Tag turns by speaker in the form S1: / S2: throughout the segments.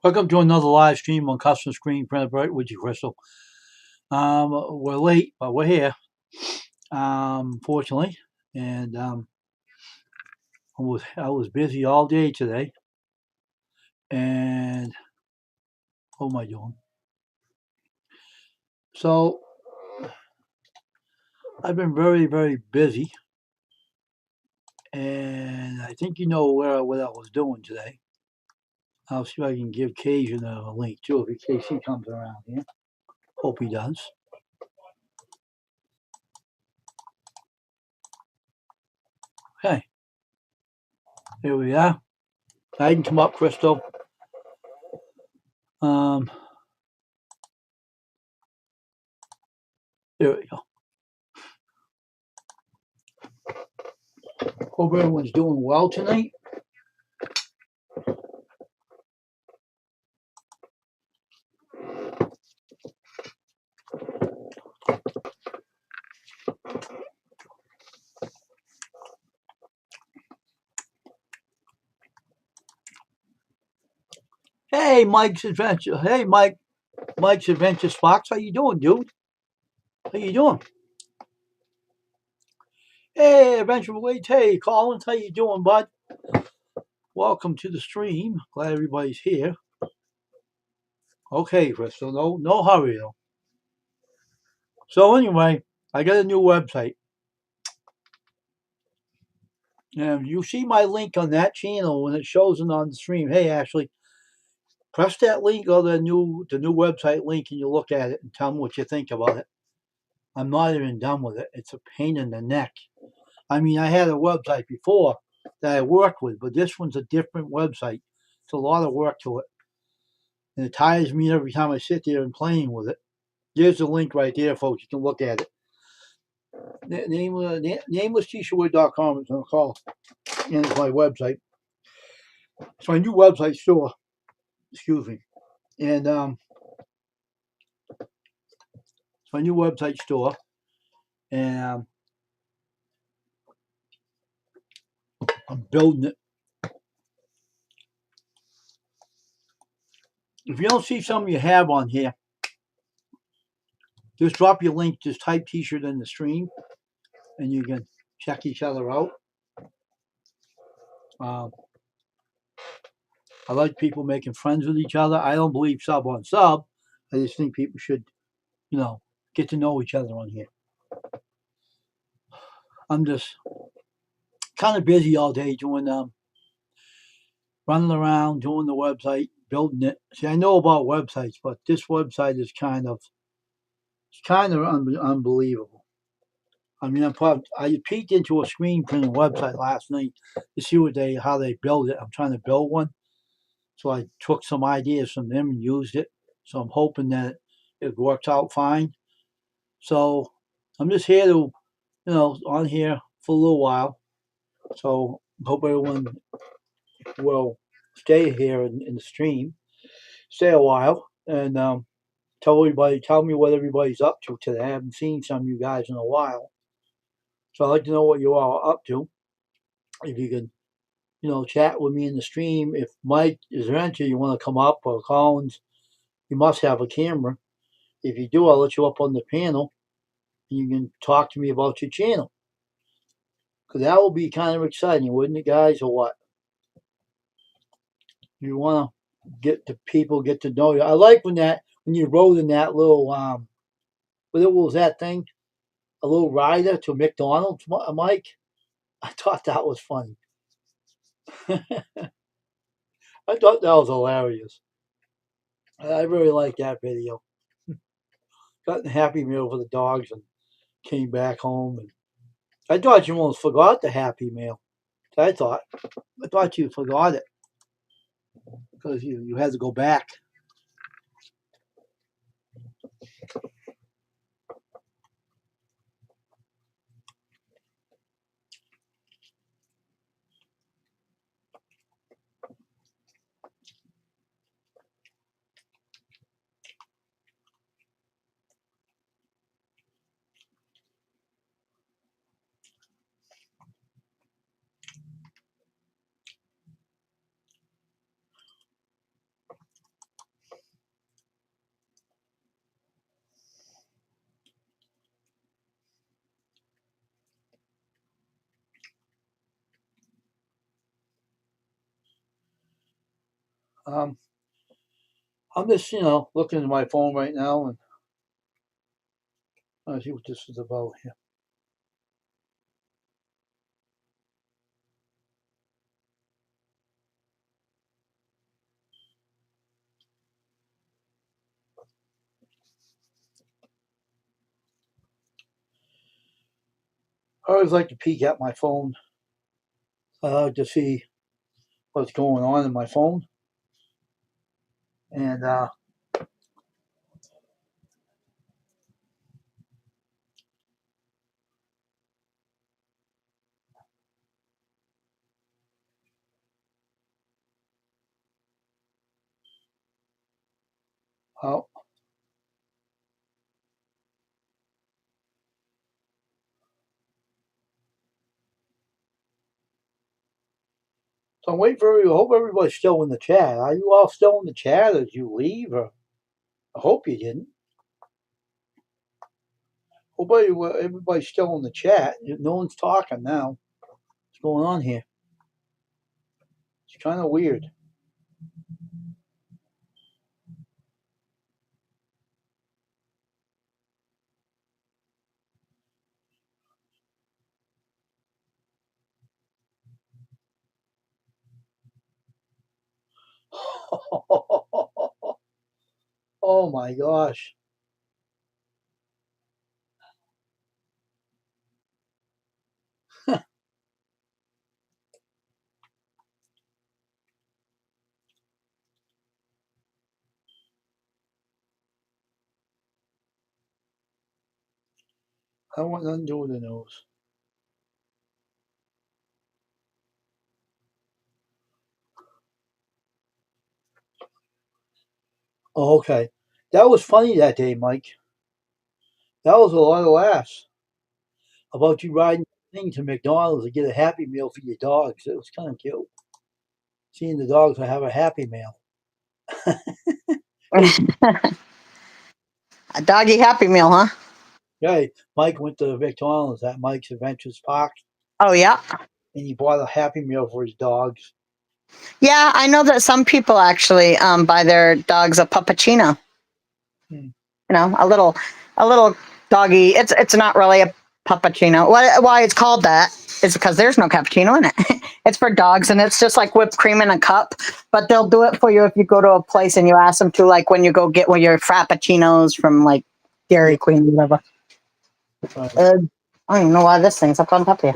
S1: Welcome to another live stream on Custom Screen Printed Bright with you, Crystal. We're late, but we're here, fortunately. And I was busy all day today. And what am I doing? So I've been very, very busy. And I think you know what I was doing today. I'll see if I can give Cajun a link too, if in case he comes around here. Hope he does. Okay, here we are. I can come up, Crystal. Um, there we go. Hope everyone's doing well tonight. Hey, Mike's Adventure. Hey, Mike's Adventure Spots. How you doing, dude? How you doing? Hey, Adventure Wait. Hey, Collins. How you doing, bud? Welcome to the stream. Glad everybody's here. Okay, Crystal. No hurry though. So anyway, I got a new website, and you see my link on that channel when it shows it on the stream. Hey, Ashley, press that link or the new website link, and you look at it and tell me what you think about it. I'm not even done with it. It's a pain in the neck. I mean, I had a website before that I worked with, but this one's a different website. It's a lot of work to it. And it tires me every time I sit there and playing with it. There's the link right there, folks. You can look at it. Namelesstshirtwear.com is going to call. And it's my website. It's my new website store. Excuse me. And it's my new website store. And I'm building it. If you don't see something you have on here, just drop your link. Just type t-shirt in the stream. And you can check each other out. Um, I like people making friends with each other. I don't believe sub on sub. I just think people should, get to know each other on here. I'm just kind of busy all day doing running around, doing the website, building it. See, I know about websites, but this website is kind of unbelievable. I mean, I peeked into a screen printing website last night to see how they build it. I'm trying to build one, so I took some ideas from them and used it. So I'm hoping that it works out fine. So I'm just here to, on here for a little while. So hope everyone will stay here in the stream, stay a while, and tell me what everybody's up to today. I haven't seen some of you guys in a while. So I'd like to know what you all are up to. If you can, chat with me in the stream. If Mike is into you want to come up, or Collins, you must have a camera. If you do, I'll let you up on the panel and you can talk to me about your channel. Because that will be kind of exciting, wouldn't it, guys, or what? You want to get to know you. I like when you rode in that little what was that thing? A little rider to McDonald's, Mike. I thought that was funny. I thought that was hilarious. I really liked that video. Got the Happy Meal for the dogs and came back home. And I thought you almost forgot the Happy Meal. I thought you forgot it because you had to go back. I'm just, looking at my phone right now and let's see what this is about here. I always like to peek at my phone. I like to see what's going on in my phone. And well, so I'm waiting for I hope everybody's still in the chat. Are you all still in the chat or did you leave? Or I hope you didn't. Hope everybody's still in the chat. No one's talking now. What's going on here? It's kind of weird. Oh my gosh. I want nothing to do with the news. Oh, okay. That was funny that day, Mike. That was a lot of laughs about you riding the thing to McDonald's to get a Happy Meal for your dogs. It was kind of cute. Seeing the dogs have a Happy Meal.
S2: A doggy Happy Meal, huh?
S1: Yeah, Mike went to McDonald's at Mike's Adventures Park.
S2: Oh, yeah.
S1: And he bought a Happy Meal for his dogs.
S2: Yeah, I know that some people actually buy their dogs a puppuccino. You know, a little doggy. It's not really a puppuccino. Why it's called that is because there's no cappuccino in it. It's for dogs, and it's just like whipped cream in a cup. But they'll do it for you if you go to a place and you ask them to, like when you go get one of your frappuccinos from like Dairy Queen or whatever. I don't even know why this thing's up on top here.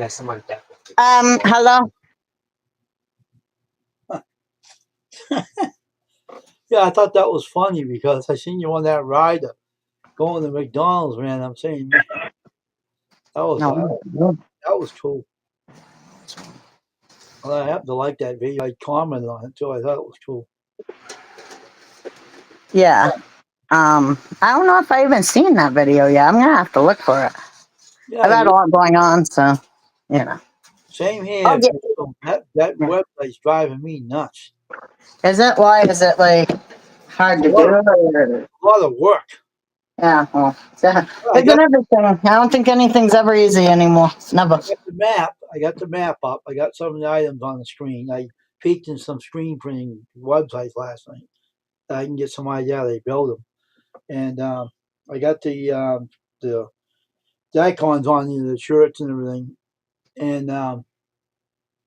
S2: Hello.
S1: Yeah, I thought that was funny because I seen you on that ride going to McDonald's, man. I'm saying, man, that was cool. Well, I happen to like that video. I commented on it too. I thought it was cool.
S2: Yeah. I don't know if I even seen that video yet. I'm gonna have to look for it.
S1: Yeah,
S2: I've had a lot going on, so you know.
S1: Same here. That website's driving me nuts.
S2: Is it? Why is it like hard to do?
S1: A lot of work.
S2: Yeah, well, isn't everything? I don't think anything's ever easy anymore. It's never.
S1: I got the map up. I got some of the items on the screen. I peeked in some screen printing websites last night. I can get some idea how they build them. And I got the icons on the shirts and everything. And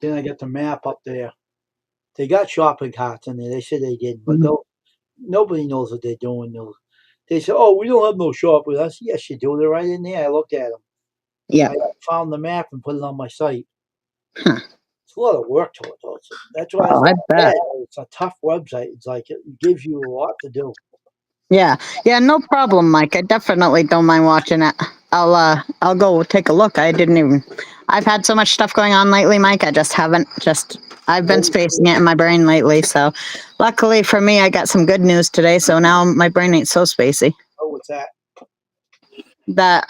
S1: then I got the map up there. They got shopping carts in there. They said they did, but nobody knows what they're doing. They said, "Oh, we don't have no shopping." I said, "Yes, you do. They're right in there." I looked at them.
S2: Yeah.
S1: I found the map and put it on my site. It's a lot of work to it, though. That's why
S2: I bet.
S1: it's a tough website. It's like it gives you a lot to do.
S2: Yeah, no problem, Mike. I definitely don't mind watching it. I'll go take a look. I've had so much stuff going on lately, Mike. I just haven't I've been spacing it in my brain lately. So luckily for me, I got some good news today. So now my brain ain't so spacey.
S1: Oh, what's that?
S2: That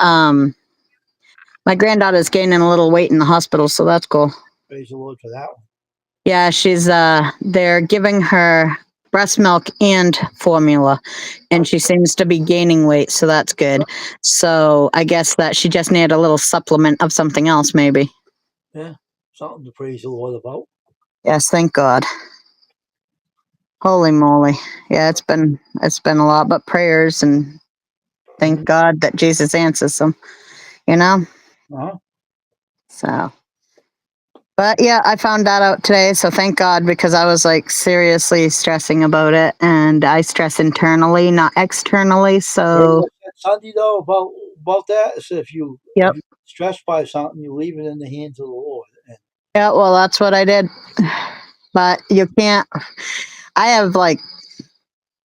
S2: my granddaughter's gaining a little weight in the hospital, so that's cool.
S1: Praise the Lord for that one.
S2: Yeah, she's they're giving her breast milk and formula, and she seems to be gaining weight, so that's good. So I guess that she just needed a little supplement of something else, maybe.
S1: Yeah, something to praise the Lord about.
S2: Yes, thank God. Holy moly. Yeah, it's been a lot, but prayers, and thank God that Jesus answers them, you know?
S1: Uh-huh.
S2: So, but yeah, I found that out today. So thank God, because I was like seriously stressing about it, and I stress internally, not externally.
S1: Remember
S2: So,
S1: what I said Sunday though about that? Is if
S2: yep.
S1: you stressed by something, you leave it in the hands of the Lord. And
S2: Yeah, well, that's what I did. But you can't, I have like,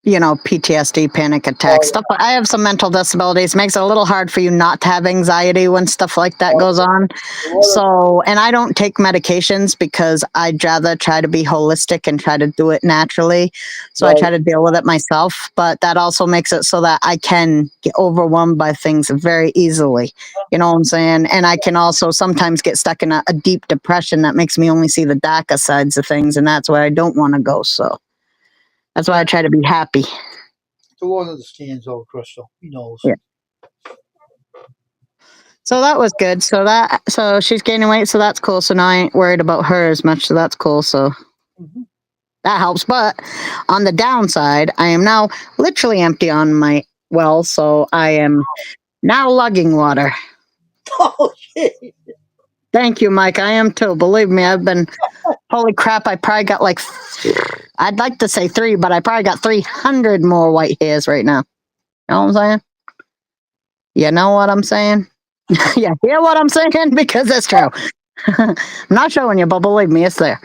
S2: PTSD, panic attacks,
S1: oh
S2: stuff. I have some mental disabilities. Makes it a little hard for you not to have anxiety when stuff like that
S1: yeah,
S2: goes on.
S1: the Lord,
S2: So, and I don't take medications because I'd rather try to be holistic and try to do it naturally. So I
S1: right?
S2: try to deal with it myself, but that also makes it so that I can get overwhelmed by things very easily. You know what I'm saying? And I can also sometimes get stuck in a deep depression that makes me only see the darker sides of things. And that's where I don't want to go. So that's why I try to be happy.
S1: The Lord understands, old Crystal. He knows.
S2: Yeah. So that was good. So she's gaining weight, so that's cool. So now I ain't worried about her as much. So that's cool. So
S1: Mm-hmm.
S2: that helps. But on the downside, I am now literally empty on my well, so I am now lugging water.
S1: Oh shit!
S2: Thank you, Mike. I am too. Believe me, I've been. Holy crap! I probably got like. I'd like to say 3, but I probably got 300 more white hairs right now. You know what I'm saying? You know what I'm saying? Yeah, hear what I'm saying? Because it's true. I'm not showing you, but believe me, it's there.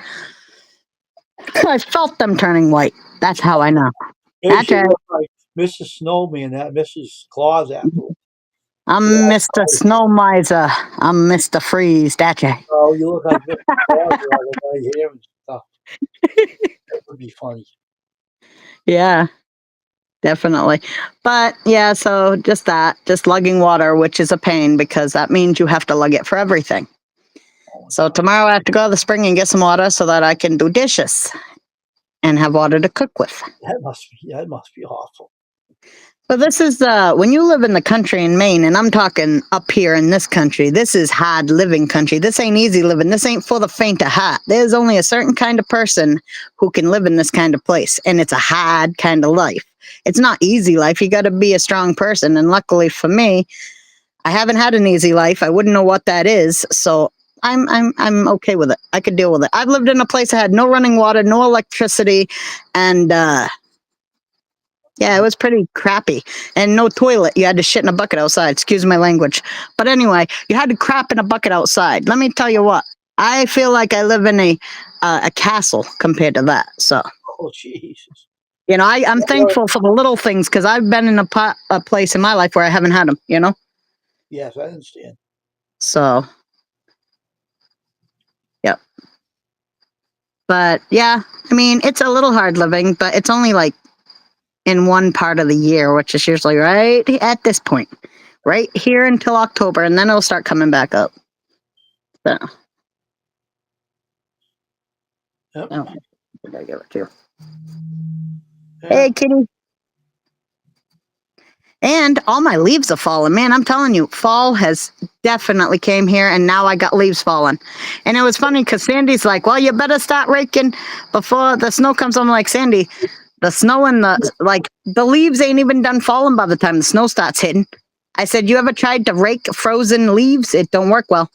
S2: I felt them turning white. That's how I know.
S1: Hey,
S2: That's
S1: she
S2: right.
S1: looked like Mrs. Snowman, that Mrs. Claus after.
S2: I'm
S1: Yeah,
S2: Mr. Snow Miser. I'm Mr. Freeze. That's right.
S1: oh, you look like Mrs. Claus with all the white hair and stuff. That would be funny.
S2: Yeah, definitely. But yeah, so just lugging water, which is a pain because that means you have to lug it for everything.
S1: Oh my
S2: So
S1: God,
S2: tomorrow I have to go to the spring and get some water so that I can do dishes and have water to cook with.
S1: that must be awful.
S2: So this is when you live in the country in Maine, and I'm talking up here in this country. This is hard living country. This ain't easy living. This ain't for the faint of heart. There's only a certain kind of person who can live in this kind of place, and it's a hard kind of life. It's not easy life. You got to be a strong person, and luckily for me, I haven't had an easy life. I wouldn't know what that is, so I'm okay with it. I could deal with it. I've lived in a place that had no running water, no electricity, and yeah, it was pretty crappy. And no toilet. You had to shit in a bucket outside. Excuse my language. But anyway, you had to crap in a bucket outside. Let me tell you what. I feel like I live in a castle compared to that. So,
S1: Oh Jesus.
S2: I'm thankful for the little things because I've been in a place in my life where I haven't had them.
S1: Yes, I understand.
S2: So, yep. But yeah, I mean, it's a little hard living, but it's only like in one part of the year, which is usually right at this point, right here until October, and then it'll start coming back up. So,
S1: Yep.
S2: oh, I gotta give it to you.
S1: Yeah.
S2: Hey, kitty. And all my leaves are falling. Man, I'm telling you, fall has definitely came here, and now I got leaves falling. And it was funny because Sandy's like, "Well, you better start raking before the snow comes." I'm like, Sandy, the snow and the leaves ain't even done falling by the time the snow starts hitting. I said, "You ever tried to rake frozen leaves? It don't work well."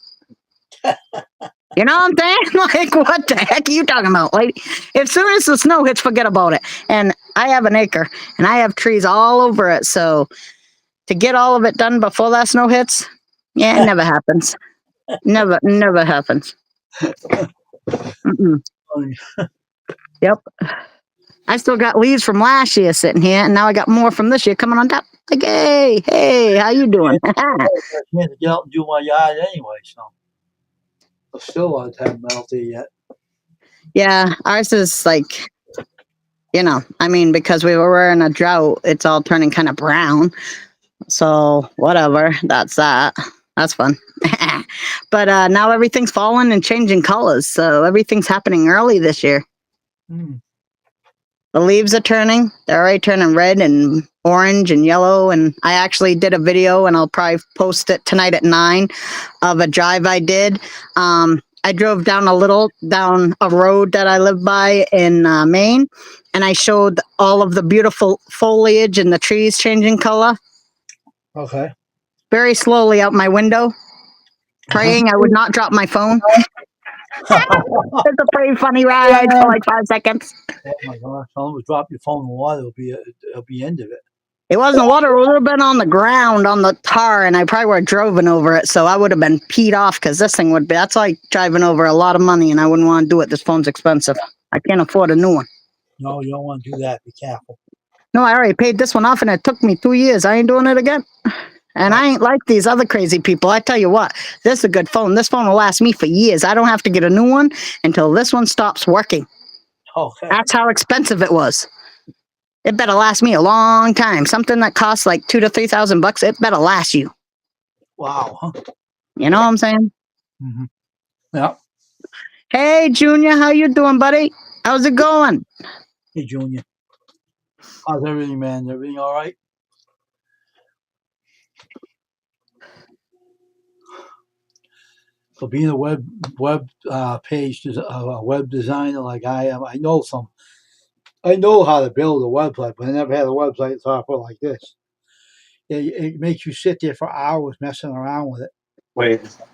S2: You know what I'm saying? Like, what the heck are you talking about? Like, as soon as the snow hits, forget about it. And I have an acre, and I have trees all over it, so to get all of it done before that snow hits, yeah, it never happens. Never happens. Mm-mm. Yep. I still got leaves from last year sitting here, and now I got more from this year coming on top. Like, hey, how you doing?
S1: I can't get out and do my yard anyway, so I'm still a lot of time out there yet.
S2: Yeah, ours is like, I mean, because we were in a drought, it's all turning kind of brown. So whatever, that's that. That's fun. But now everything's falling and changing colors, so everything's happening early this year.
S1: Mm.
S2: The leaves are turning. They're already turning red and orange and yellow. And I actually did a video, and I'll probably post it tonight at 9 of a drive I did. I drove down a road that I live by in Maine, and I showed all of the beautiful foliage and the trees changing color
S1: Okay.
S2: very slowly out my window, praying I would not drop my phone. It's a pretty funny ride for like 5 seconds.
S1: Oh my gosh! Someone would drop your phone in the water. It'll be end of it.
S2: It wasn't water. It would have been on the ground on the tar, and I probably would have driven over it. So I would have been peed off because this thing would be. That's like driving over a lot of money, and I wouldn't want to do it. This phone's expensive. I can't afford a new one.
S1: No, you don't want to do that. Be careful.
S2: No, I already paid this one off, and it took me 2 years. I ain't doing it again. And I ain't like these other crazy people. I tell you what, this is a good phone. This phone will last me for years. I don't have to get a new one until this one stops working.
S1: Okay.
S2: That's how expensive it was. It better last me a long time. Something that costs like $2,000 to $3,000, it better last you.
S1: Wow. Huh?
S2: You know what I'm saying?
S1: Mm-hmm. Yeah.
S2: Hey, Junior, how you doing, buddy? How's it going?
S1: Hey, Junior. How's everything, man? Everything all right? So being a web page web designer like I am, I know how to build a website, but I never had a website software like this. It makes you sit there for hours messing around with it.
S3: Wait.
S1: So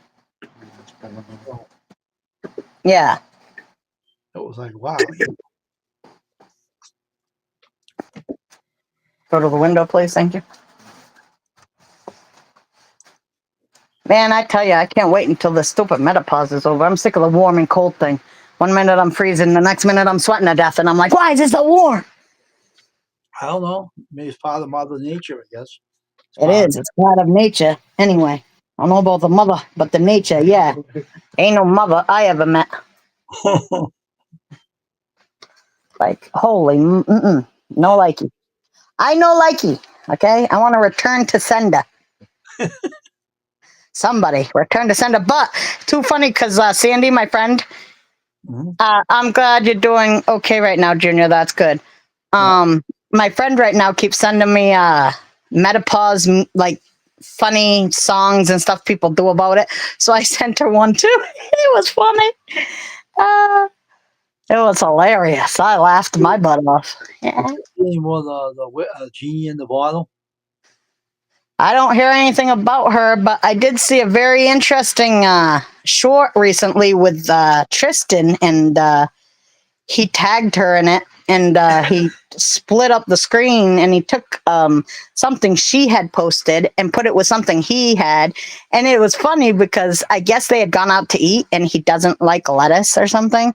S2: Yeah.
S1: it was like, wow.
S2: Go to the window, please. Thank you. Man, I tell you, I can't wait until this stupid menopause is over. I'm sick of the warm and cold thing. 1 minute I'm freezing, the next minute I'm sweating to death, and I'm like, why is it so warm?
S1: I don't know. Maybe it's part of Mother Nature, I guess.
S2: It is. It's part of nature. Anyway, I don't know about the mother, but the nature, yeah. Ain't no mother I ever met. Like, holy, no likey. I know likey, okay? I want to return to sender. Somebody, return to sender. But, too funny, because Sandy, my friend, I'm glad you're doing okay right now, Junior. That's good. My friend right now keeps sending me menopause, like, funny songs and stuff people do about it. So I sent her one too. It was funny. It was hilarious. I laughed my butt off. Yeah.
S1: Any more the genie in the bottle?
S2: I don't hear anything about her, but I did see a very interesting short recently with Tristan, and he tagged her in it, and he split up the screen, and he took something she had posted and put it with something he had, and it was funny because I guess they had gone out to eat, and he doesn't like lettuce or something,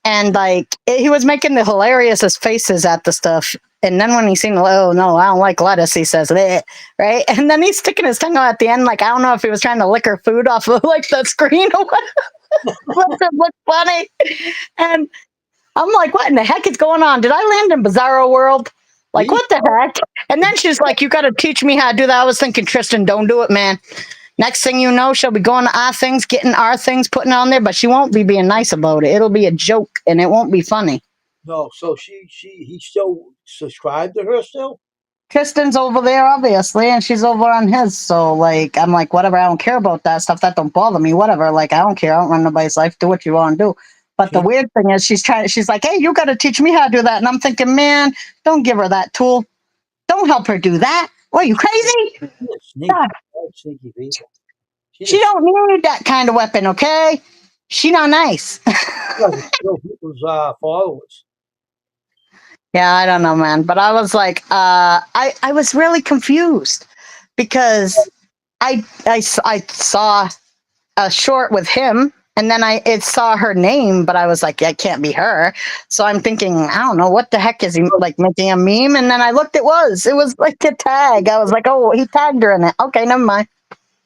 S2: and like he was making the hilarious faces at the stuff. And then when he seen, oh no, I don't like lettuce, he says, bleh, right? And then he's sticking his tongue out at the end, like I don't know if he was trying to lick her food off of like the screen or what. But it looked funny. And I'm like, what in the heck is going on? Did I land in Bizarro World? Like, what the heck? And then she's like, you got to teach me how to do that. I was thinking, Tristan, don't do it, man. Next thing you know, she'll be going to our things, getting our things, putting it on there, but she won't be being nice about it. It'll be a joke, and it won't be funny.
S1: No, so he still subscribed to her still?
S2: Tristan's over there, obviously, and she's over on his. So, like, I'm like, whatever. I don't care about that stuff. That don't bother me. Whatever. Like, I don't care. I don't run nobody's life. Do what you want to do. But the weird thing is, she's like, hey, you got to teach me how to do that. And I'm thinking, man, don't give her that tool. Don't help her do that. What, are you crazy?
S1: Sneaky people.
S2: She don't need that kind of weapon, okay? She not nice.
S1: People's followers.
S2: Yeah, I don't know, man. But I was like, I was really confused because I saw a short with him, and then it saw her name, but I was like, yeah, it can't be her. So I'm thinking, I don't know, what the heck is he like making a meme? And then I looked, it was like a tag. I was like, oh, he tagged her in it. Okay, never mind.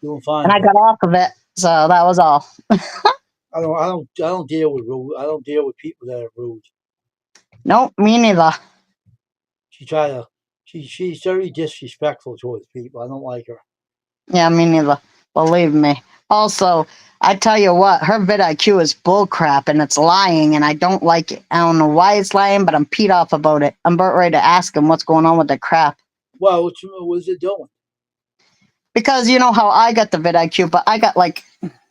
S1: Doing fine.
S2: And I got off of it, so that was all.
S1: I don't deal with rude. I don't deal with people that are rude.
S2: Nope, me neither.
S1: She's very disrespectful towards people. I don't like her.
S2: Yeah, me neither. Believe me. Also, I tell you what, her vidIQ is bullcrap and it's lying, and I don't like it. I don't know why it's lying, but I'm peed off about it. I'm about ready to ask him what's going on with the crap.
S1: Well, what is it doing?
S2: Because you know how I got the vidIQ, but I got like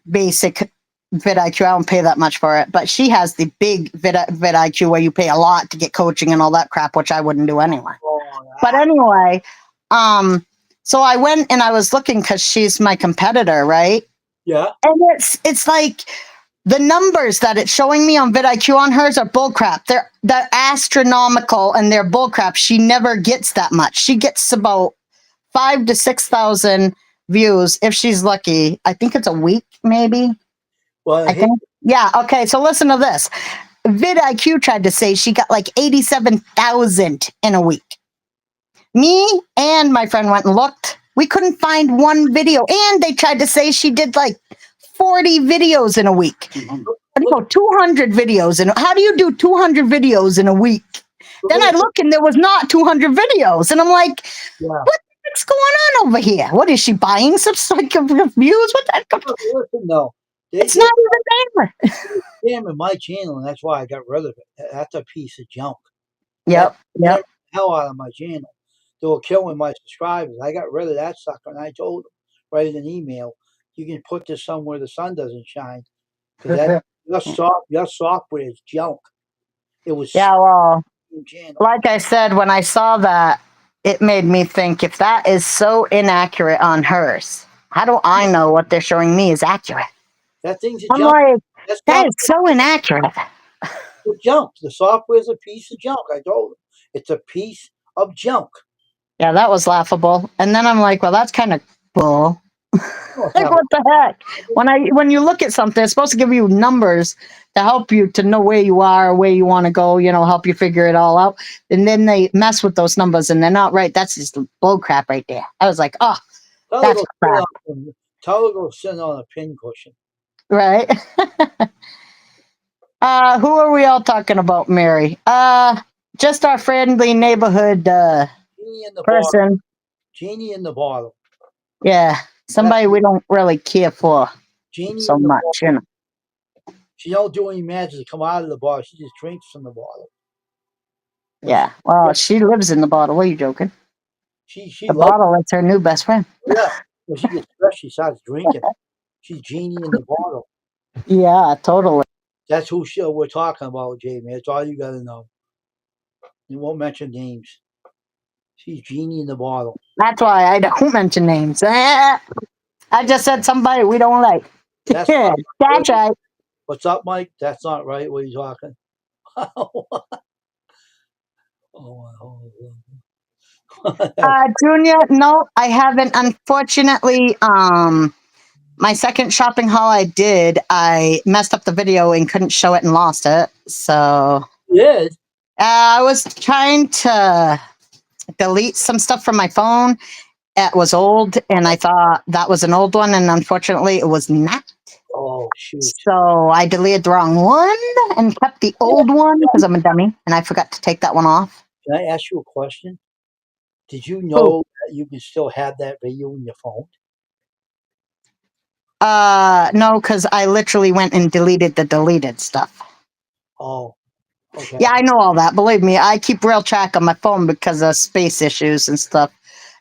S2: basic vidIQ. I don't pay that much for it, but she has the big vidIQ where you pay a lot to get coaching and all that crap, which I wouldn't do anyway. But anyway, so I went and I was looking because she's my competitor, right?
S1: Yeah.
S2: And it's like the numbers that it's showing me on vidIQ on hers are bullcrap. They're astronomical and they're bullcrap. She never gets that much. She gets about 5,000 to 6,000 views if she's lucky. I think it's a week, maybe.
S1: Well,
S2: I think. Yeah. Okay. So listen to this. vidIQ tried to say she got like 87,000 in a week. Me and my friend went and looked. We couldn't find one video. And they tried to say she did like 40 videos in a week. I go 200 videos. And how do you do 200 videos in a week? Then I look and there was not 200 videos. And I'm like, what the heck's going on over here? What is she buying? Some like views? What the heck?
S1: Listen, no.
S2: It's not even there.
S1: Spamming my channel, and that's why I got rid of it. That's a piece of junk.
S2: Yep.
S1: The hell out of my channel. They were killing my subscribers. I got rid of that sucker, and I told them, write an email. You can put this somewhere the sun doesn't shine, because your software is junk. It was
S2: well, like I said, when I saw that, it made me think, if that is so inaccurate on hers, how do I know what they're showing me is accurate?
S1: That thing's a
S2: I'm
S1: junk.
S2: like, that is so inaccurate.
S1: It's junk. The software is a piece of junk. I told them. It's a piece of junk.
S2: Yeah, that was laughable. And then I'm like, well, that's kind of bull. Like, what the heck? When you look at something, it's supposed to give you numbers to help you to know where you are, where you want to go, help you figure it all out. And then they mess with those numbers and they're not right. That's just bull crap right there. I was like, oh, that's crap.
S1: Tell her to go sit on a pin cushion.
S2: Right. Who are we all talking about, Mary? Just our friendly neighborhood person.
S1: Genie in the bottle.
S2: Yeah, somebody we don't really care for so much,
S1: She don't do any magic to come out of the bottle. She just drinks from the bottle.
S2: Yeah, well, she lives in the bottle. What are you joking? The bottle is her new best friend.
S1: Yeah, when she gets stressed, she starts drinking. She's Genie in the bottle.
S2: Yeah, totally.
S1: That's who we're talking about, Jamie. That's all you got to know. You won't mention names. She's Genie in the bottle.
S2: That's why I don't mention names. I just said somebody we don't like. That's right.
S1: What's up, Mike? That's not right. What are you talking?
S2: Junior, no, I haven't. Unfortunately, my second shopping haul I messed up the video and couldn't show it and lost it. So
S1: yeah,
S2: I was trying to delete some stuff from my phone. It was old, and I thought that was an old one, and unfortunately, it was not.
S1: Oh, shoot.
S2: So I deleted the wrong one and kept the old one because I'm a dummy, and I forgot to take that one off.
S1: Can I ask you a question? Did you know that you can still have that video in your phone?
S2: No, because I literally went and deleted the deleted stuff.
S1: Oh, okay.
S2: Yeah, I know all that. Believe me, I keep real track on my phone because of space issues and stuff.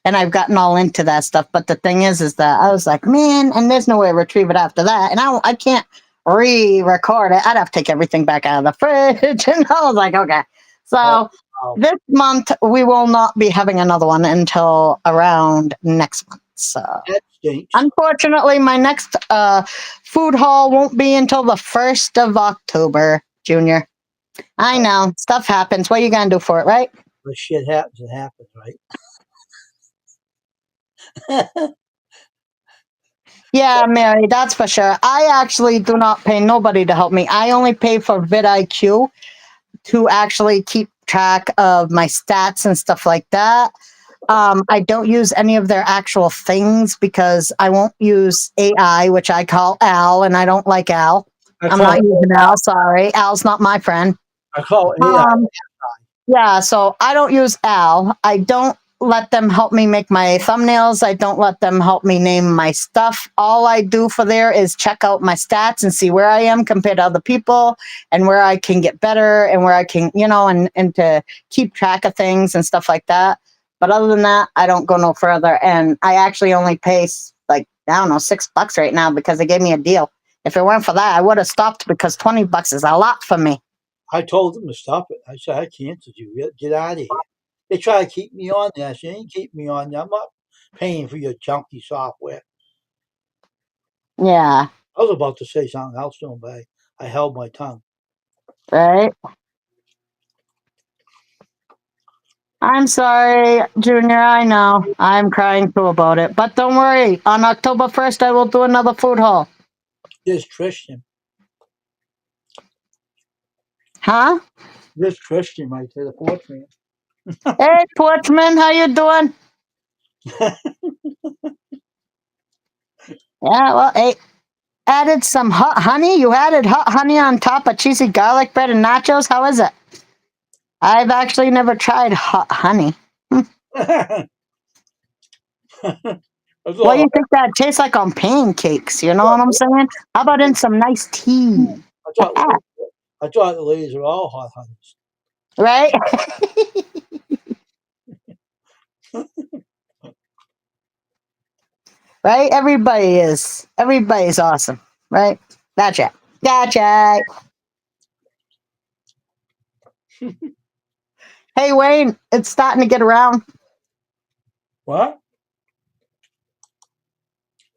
S2: And I've gotten all into that stuff. But the thing is that I was like, man, and there's no way to retrieve it after that. And I can't re-record it. I'd have to take everything back out of the fridge. And I was like, okay. So this month, we will not be having another one until around next month. So unfortunately, my next food haul won't be until the 1st of October, Junior. I know. Stuff happens. What are you going to do for it, right?
S1: When shit happens, it happens, right?
S2: Yeah, Mary, that's for sure. I actually do not pay nobody to help me. I only pay for vidIQ to actually keep track of my stats and stuff like that. I don't use any of their actual things because I won't use AI, which I call Al, and I don't like Al. I'm not using Al. Sorry, Al's not my friend.
S1: I call AI.
S2: Yeah, so I don't use Al. I don't let them help me make my thumbnails. I don't let them help me name my stuff. All I do for there is check out my stats and see where I am compared to other people and where I can get better and where I can, and to keep track of things and stuff like that. But other than that, I don't go no further. And I actually only pay like, I don't know, $6 right now because they gave me a deal. If it weren't for that, I would have stopped because $20 is a lot for me.
S1: I told them to stop it. I said, I canceled you. Get out of here. They try to keep me on there. I said, you ain't keep me on there. I'm not paying for your junky software.
S2: Yeah.
S1: I was about to say something else to them, but I held my tongue.
S2: Right? I'm sorry, Junior. I know. I'm crying too about it. But don't worry. On October 1st, I will do another food haul.
S1: This Christian.
S2: Huh?
S1: This Christian right there, the portrait.
S2: Hey, Porchman, how you doing? Yeah, well, hey, added some hot honey. You added hot honey on top of cheesy garlic bread and nachos. How is it? I've actually never tried hot honey. What do you think that tastes like on pancakes? You know what I'm saying? How about in some nice tea?
S1: I thought the ladies were all hot honeys.
S2: Right? Right? Everybody is. Everybody's awesome. Right? Gotcha. Gotcha. Hey, Wayne, it's starting to get around.
S1: What?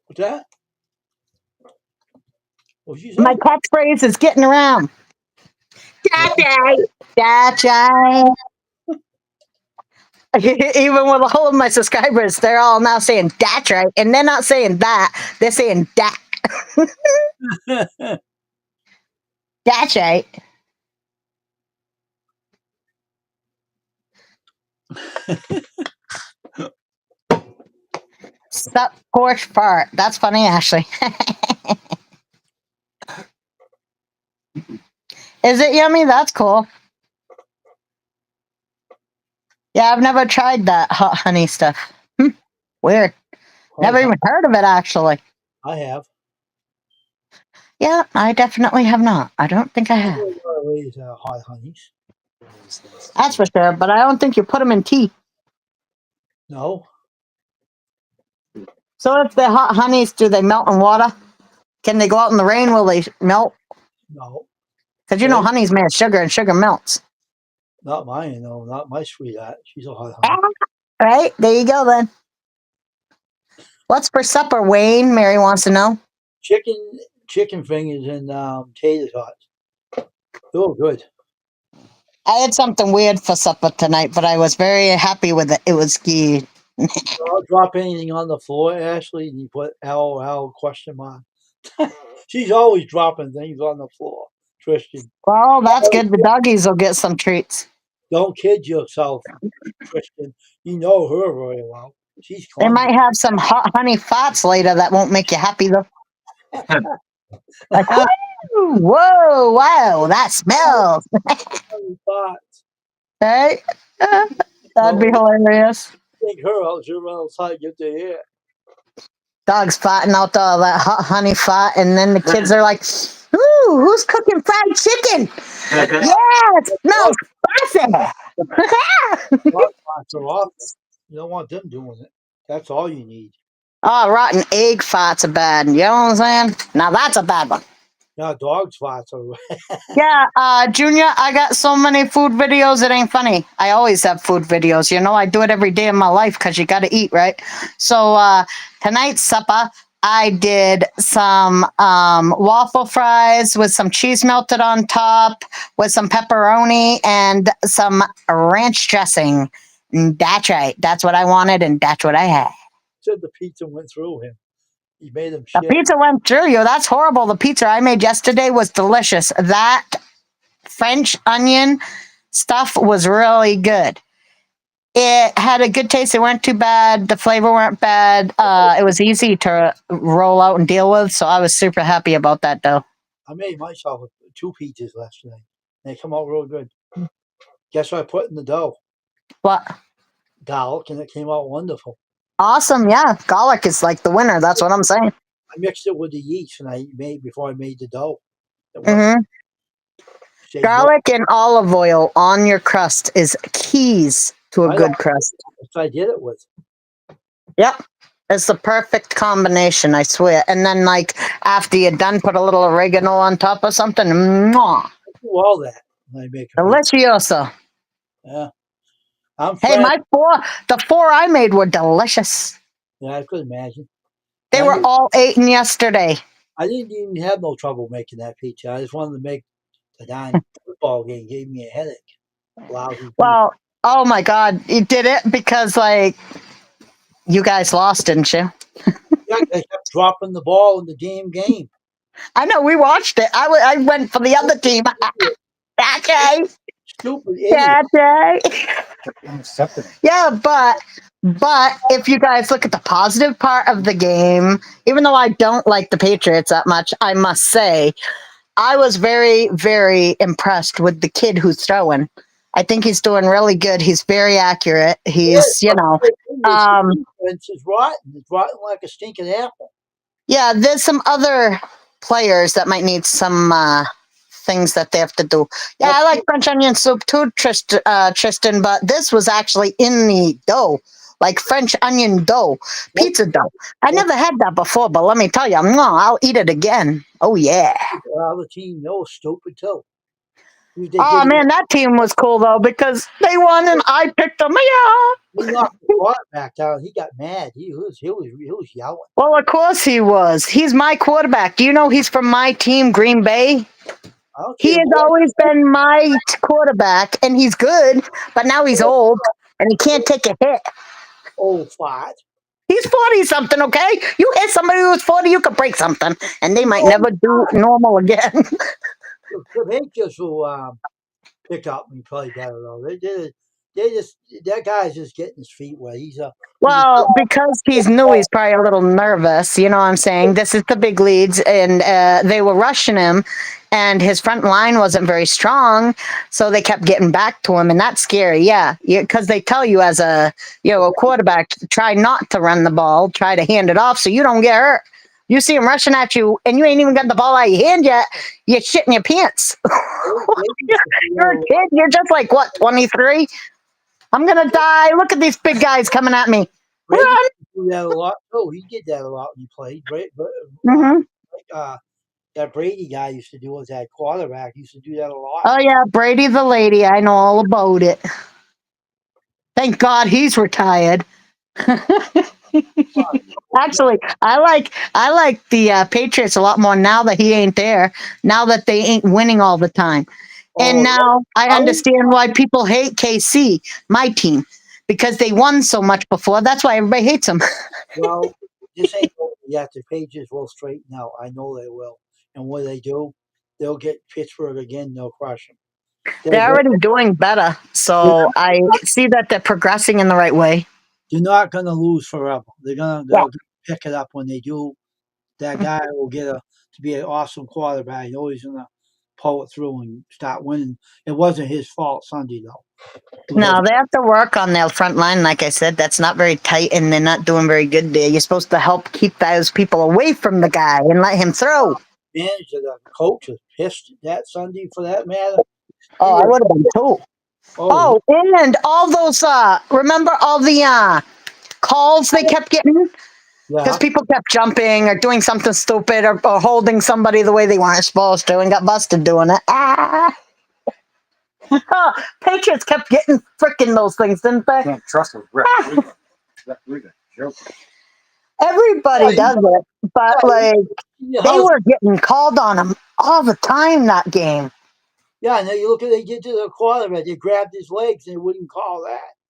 S1: What's that? What'd you
S2: My
S1: say?
S2: catchphrase is getting around. Gotcha. Gotcha. Even with all of my subscribers, they're all now saying that's right. And they're not saying that. They're saying that. That's right. Sup, Porsche fart. That's funny, Ashley. Is it yummy? That's cool. Yeah, I've never tried that hot honey stuff. Weird. Never even heard of it, actually.
S1: I have.
S2: Yeah, I definitely have not. I don't think I
S1: I
S2: have.
S1: know a lot of ladies that are hot honeys.
S2: That's for sure, but I don't think you put them in tea.
S1: No.
S2: So if they're hot honeys, do they melt in water? Can they go out in the rain? Will they melt?
S1: No.
S2: Because you know honey's made of sugar and sugar melts.
S1: Not mine, no. Not my sweetheart. She's a hot honey.
S2: Right? There you go, then. What's for supper, Wayne? Mary wants to know.
S1: Chicken fingers and tater tots. They were good.
S2: I had something weird for supper tonight, but I was very happy with it. It was good.
S1: Don't drop anything on the floor, Ashley, and you put LOL question mark. She's always dropping things on the floor, Tristan.
S2: Well, that's good. The doggies will get some treats.
S1: Don't kid yourself, Tristan. You know her very well. She's
S2: They
S1: clumsy.
S2: might have some hot honey farts later that won't make you happy, though. Like, whoa, wow, that smells. Right? That'd be hilarious.
S1: Take her out, she'll run outside, get the hair.
S2: Dogs farting out all that hot honey fart, and then the kids are like, ooh, who's cooking fried chicken? Yeah, it smells spicy.
S1: Farts are awful. You don't want them doing it. That's all you need.
S2: Oh, rotten egg farts are bad. You know what I'm saying? Now that's a bad one.
S1: Now dogs farts are.
S2: Yeah, Junior, I got so many food videos, it ain't funny. I always have food videos. You know, I do it every day of my life because you got to eat, right? So tonight's supper, I did some waffle fries with some cheese melted on top, with some pepperoni and some ranch dressing. And that's right. That's what I wanted, and that's what I had.
S1: Said the pizza went through him. He made him
S2: The
S1: shit.
S2: pizza went through you. That's horrible. The pizza I made yesterday was delicious. That French onion stuff was really good. It had a good taste. It weren't too bad. The flavor weren't bad. It was easy to roll out and deal with. So I was super happy about that, though.
S1: I made myself 2 pizzas last night. They come out real good. Guess what I put in the dough?
S2: What?
S1: Garlic, and it came out wonderful.
S2: Awesome. Yeah. Garlic is like the winner. That's what I'm saying.
S1: I mixed it with the yeast and I made before I made the dough.
S2: Mm-hmm. Garlic and olive oil on your crust is keys to a good crust.
S1: I did it with.
S2: Yep. It's the perfect combination, I swear. And then, like, after you're done, put a little oregano on top or something. Mwah,
S1: I do all that when I make a pizza.
S2: delicioso.
S1: Yeah, I'm
S2: Hey,
S1: fresh.
S2: the four I made were delicious.
S1: Yeah, I could imagine.
S2: They
S1: I
S2: were
S1: didn't,
S2: all eaten yesterday.
S1: I didn't even have no trouble making that pizza. I just wanted to make the darn football game. Gave me a headache. Lousy pizza.
S2: Well, oh my God, you did it because, like, you guys lost, didn't you?
S1: Yeah, they kept dropping the ball in the damn game.
S2: I know, we watched it. I went for the other team. That day.
S1: Stupid idiot.
S2: That day. Yeah, but if you guys look at the positive part of the game, even though I don't like the Patriots that much, I must say I was very, very impressed with the kid who's throwing. I think he's doing really good. He's very accurate.
S1: Yeah,
S2: He's, you know,
S1: this
S2: um,
S1: defense is rotten. It's rotten like a stinking apple.
S2: yeah, there's some other players that might need some things that they have to do. Yeah, I like French onion soup too, Tristan, but this was actually in the dough, like French onion dough, pizza dough. I
S1: What
S2: never had that before, but let me tell you, I'll eat it again. Oh, yeah.
S1: the other team knows stupid too. They
S2: Oh,
S1: give you
S2: man, that team was cool, though, because they won and I picked them.
S1: he
S2: Yeah.
S1: knocked the quarterback down. He got mad. He was yelling.
S2: Well, of course he was. He's my quarterback. Do you know he's from my team, Green Bay?
S1: I don't
S2: He
S1: care
S2: has
S1: what
S2: always been my quarterback, and he's good, but now he's old and he can't take a hit.
S1: old fart.
S2: He's 40 something, okay? You hit somebody who's 40, you could break something, and they
S1: He's
S2: might
S1: old
S2: never do
S1: fart.
S2: normal again.
S1: The Patriots will pick up and play better though. They just that guy's just getting his feet wet. He's a
S2: Well, because he's new, he's probably a little nervous. You know what I'm saying? This is the big leads, and they were rushing him, and his front line wasn't very strong, so they kept getting back to him, and that's scary. Yeah, because they tell you as a quarterback, try not to run the ball, try to hand it off so you don't get hurt. You see him rushing at you, and you ain't even got the ball out of your hand yet. You're shitting your pants.
S1: they used to do
S2: You're a
S1: that.
S2: kid. You're just like what, 23? I'm gonna die. Look at these big guys coming at me.
S1: Brady
S2: Run.
S1: used to do that a lot. Oh, he did that a lot when he played.
S2: Hmm.
S1: Like, that Brady guy used to do was that quarterback used to do that a lot.
S2: Oh yeah, Brady the lady. I know all about it. Thank God he's retired. Actually, I like the Patriots a lot more now that he ain't there. Now that they ain't winning all the time, and
S1: Oh,
S2: now I
S1: I was
S2: understand why people hate KC, my team, because they won so much before. That's why everybody hates them.
S1: well. This ain't over yet. The Patriots will straighten out. I know they will. And what they do, they'll get Pittsburgh again. They'll crush them. They're,
S2: They're
S1: they're,
S2: already doing better, so I see that they're progressing in the right way.
S1: they're not going to lose forever.
S2: Yeah.
S1: They'll pick it up when they do. That guy will get to be an awesome quarterback. He's always going to pull it through and start winning. It wasn't his fault Sunday though. It was
S2: No, they have to work on their front line. Like I said, that's not very tight, and they're not doing very good there. You're supposed to help keep those people away from the guy and let him throw.
S1: advantage of the coach was pissed that Sunday for that matter.
S2: Oh,
S1: He
S2: I
S1: was
S2: would have been too.
S1: oh
S2: Oh, and all those, remember all the calls they kept getting? Because
S1: yeah.
S2: people kept jumping or doing something stupid or holding somebody the way they weren't supposed to and got busted doing it. Ah. Patriots kept getting freaking those things, didn't they? Can't trust a referee. Everybody
S1: Yeah,
S2: does it, but like they
S1: how
S2: were getting called on them all the time that game.
S1: yeah, and then you look at they get to the quarterback, they grabbed his legs and they wouldn't call that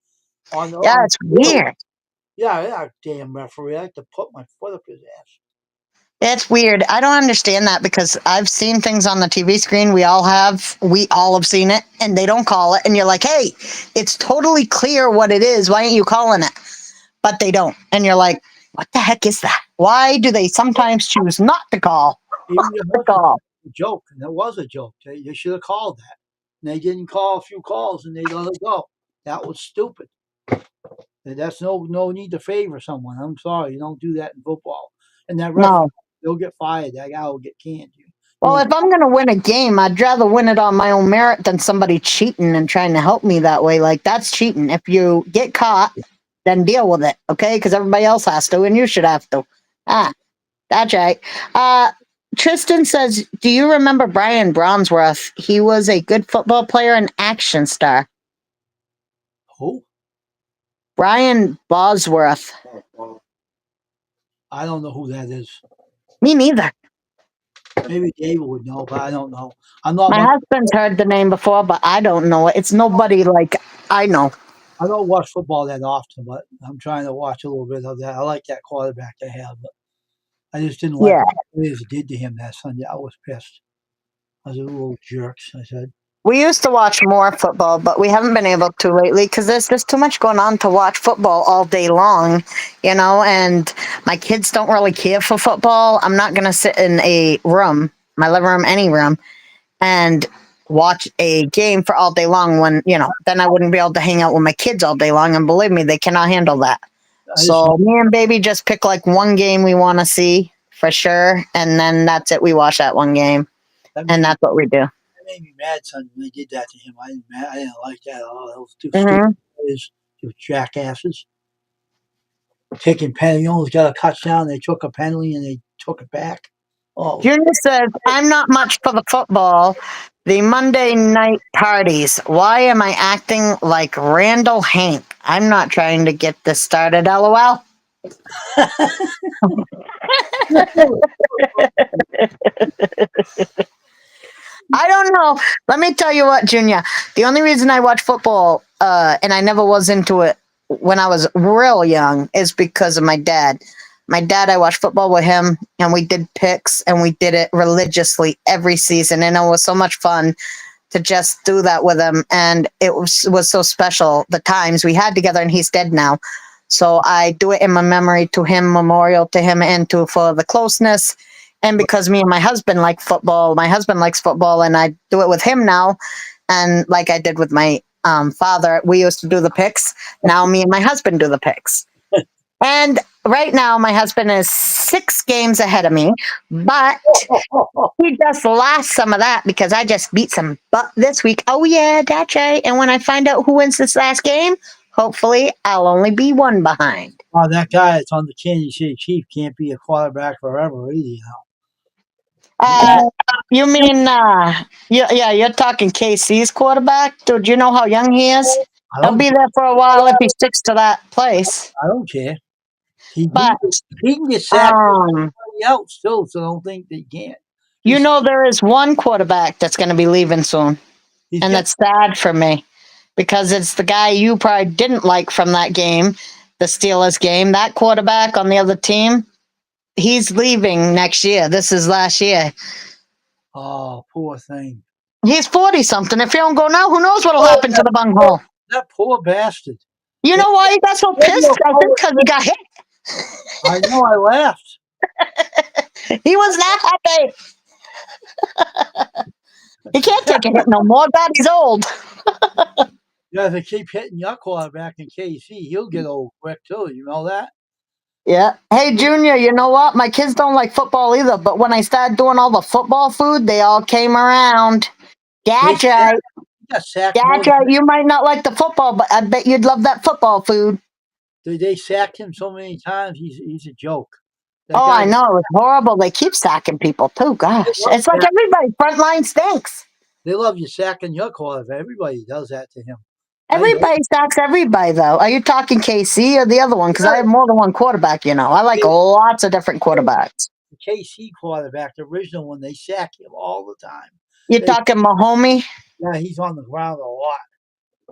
S2: Yeah,
S1: on
S2: it's
S1: the field.
S2: weird.
S1: Yeah, damn referee. I like to put my foot up his ass.
S2: It's weird. I don't understand that because I've seen things on the TV screen. We all have. We all have seen it, and they don't call it. And you're like, "Hey, it's totally clear what it is. Why aren't you calling it?" But they don't, and you're like, "What the heck is that? Why do they sometimes choose not to call?
S1: Even your
S2: To
S1: husband
S2: call?"
S1: a joke, and it was a joke. They should have called that. And they didn't call a few calls and they let it go. That was stupid. And that's no need to favor someone. I'm sorry, you don't do that in football. And that referee,
S2: No.
S1: they'll get fired. That guy will get canned. You
S2: Well,
S1: won't.
S2: if I'm going to win a game, I'd rather win it on my own merit than somebody cheating and trying to help me that way. Like, that's cheating. If you get caught, then deal with it, okay? Because everybody else has to, and you should have to. Ah, that's right. Tristan says, "Do you remember Brian Bronsworth? He was a good football player and action star."
S1: Who?
S2: Brian Bosworth.
S1: I don't know who that is.
S2: Me neither.
S1: Maybe David would know, but I don't know. I'm not
S2: My
S1: much.
S2: husband's heard the name before, but I don't know it. It's nobody like I know.
S1: I don't watch football that often, but I'm trying to watch a little bit of that. I like that quarterback they have, but I just didn't like
S2: Yeah.
S1: what the Players did to him that Sunday. I was pissed. I was a little jerks. I said,
S2: We used to watch more football, but we haven't been able to lately because there's just too much going on to watch football all day long, and my kids don't really care for football. I'm not going to sit in a room, my living room, any room, and watch a game for all day long when, then I wouldn't be able to hang out with my kids all day long. And believe me, they cannot handle that.
S1: I just
S2: So me and baby just pick like one game we want to see for sure. And then that's it. We watch that one game
S1: that
S2: and
S1: made,
S2: that's what we do.
S1: that made me mad Sunday when they did that to him. I didn't like that at all. Those two
S2: Mm-hmm.
S1: stupid players, two jackasses. Taking penalty, you almost got a touchdown. They took a penalty and they took it back. Oh,
S2: Junior says, "I'm not much for the football. The Monday night parties. Why am I acting like Randall Hank? I'm not trying to get this started, lol." I don't know. Let me tell you what, Junior. The only reason I watch football, and I never was into it when I was real young, is because of my dad. My dad, I watched football with him, and we did picks, and we did it religiously every season, and it was so much fun to just do that with him, and it was so special the times we had together. And he's dead now, so I do it in my memory to him, memorial to him, and to for the closeness. And because me and my husband like football, my husband likes football, and I do it with him now. And like I did with my father, we used to do the picks. Now me and my husband do the picks. And right now, my husband is 6 games ahead of me, but he just lost some of that because I just beat some butt this week. Oh, yeah, that's right. And when I find out who wins this last game, hopefully I'll only be 1 behind.
S1: that guy that's on the Kansas City Chief can't be a quarterback forever either.
S2: You mean, you're talking KC's quarterback? Dude, you know how young he is?
S1: I
S2: He'll
S1: don't.
S2: be there for a while if he sticks to that place.
S1: I don't care. He
S2: But,
S1: he can get sacked by somebody else still, so I don't think they can't.
S2: there is one quarterback that's going to be leaving soon.
S1: He's
S2: And
S1: got,
S2: that's sad for me because it's the guy you probably didn't like from that game, the Steelers game. That quarterback on the other team, he's leaving next year. This is last year.
S1: oh, poor thing.
S2: He's 40 something. If he don't go now, who knows what'll happen to the bunghole?
S1: That poor bastard.
S2: You know why he got so pissed? I think because he got hit.
S1: I know. I laughed.
S2: He was not happy. He can't take a hit no more. God, he's old.
S1: Yeah, if they keep hitting your quarterback in KC, he'll get old quick too. You know that?
S2: Yeah. Hey, Junior, you know what? My kids don't like football either, but when I started doing all the football food, they all came around. Gotcha.
S1: He got sacked more.
S2: Gotcha. You might not like the football, but I bet you'd love that football food.
S1: They sacked him so many times. He's a joke. That
S2: Oh,
S1: guy,
S2: I know. It's horrible. They keep sacking people, too. Gosh. It's like everybody. Frontline stinks.
S1: they love you sacking your quarterback. Everybody does that to him.
S2: Everybody sacks everybody, though. Are you talking KC or the other one? Because I have more than one quarterback, I like lots of different quarterbacks.
S1: The KC quarterback, the original one, they sack him all the time.
S2: You're talking Mahomie?
S1: Yeah, he's on the ground a lot.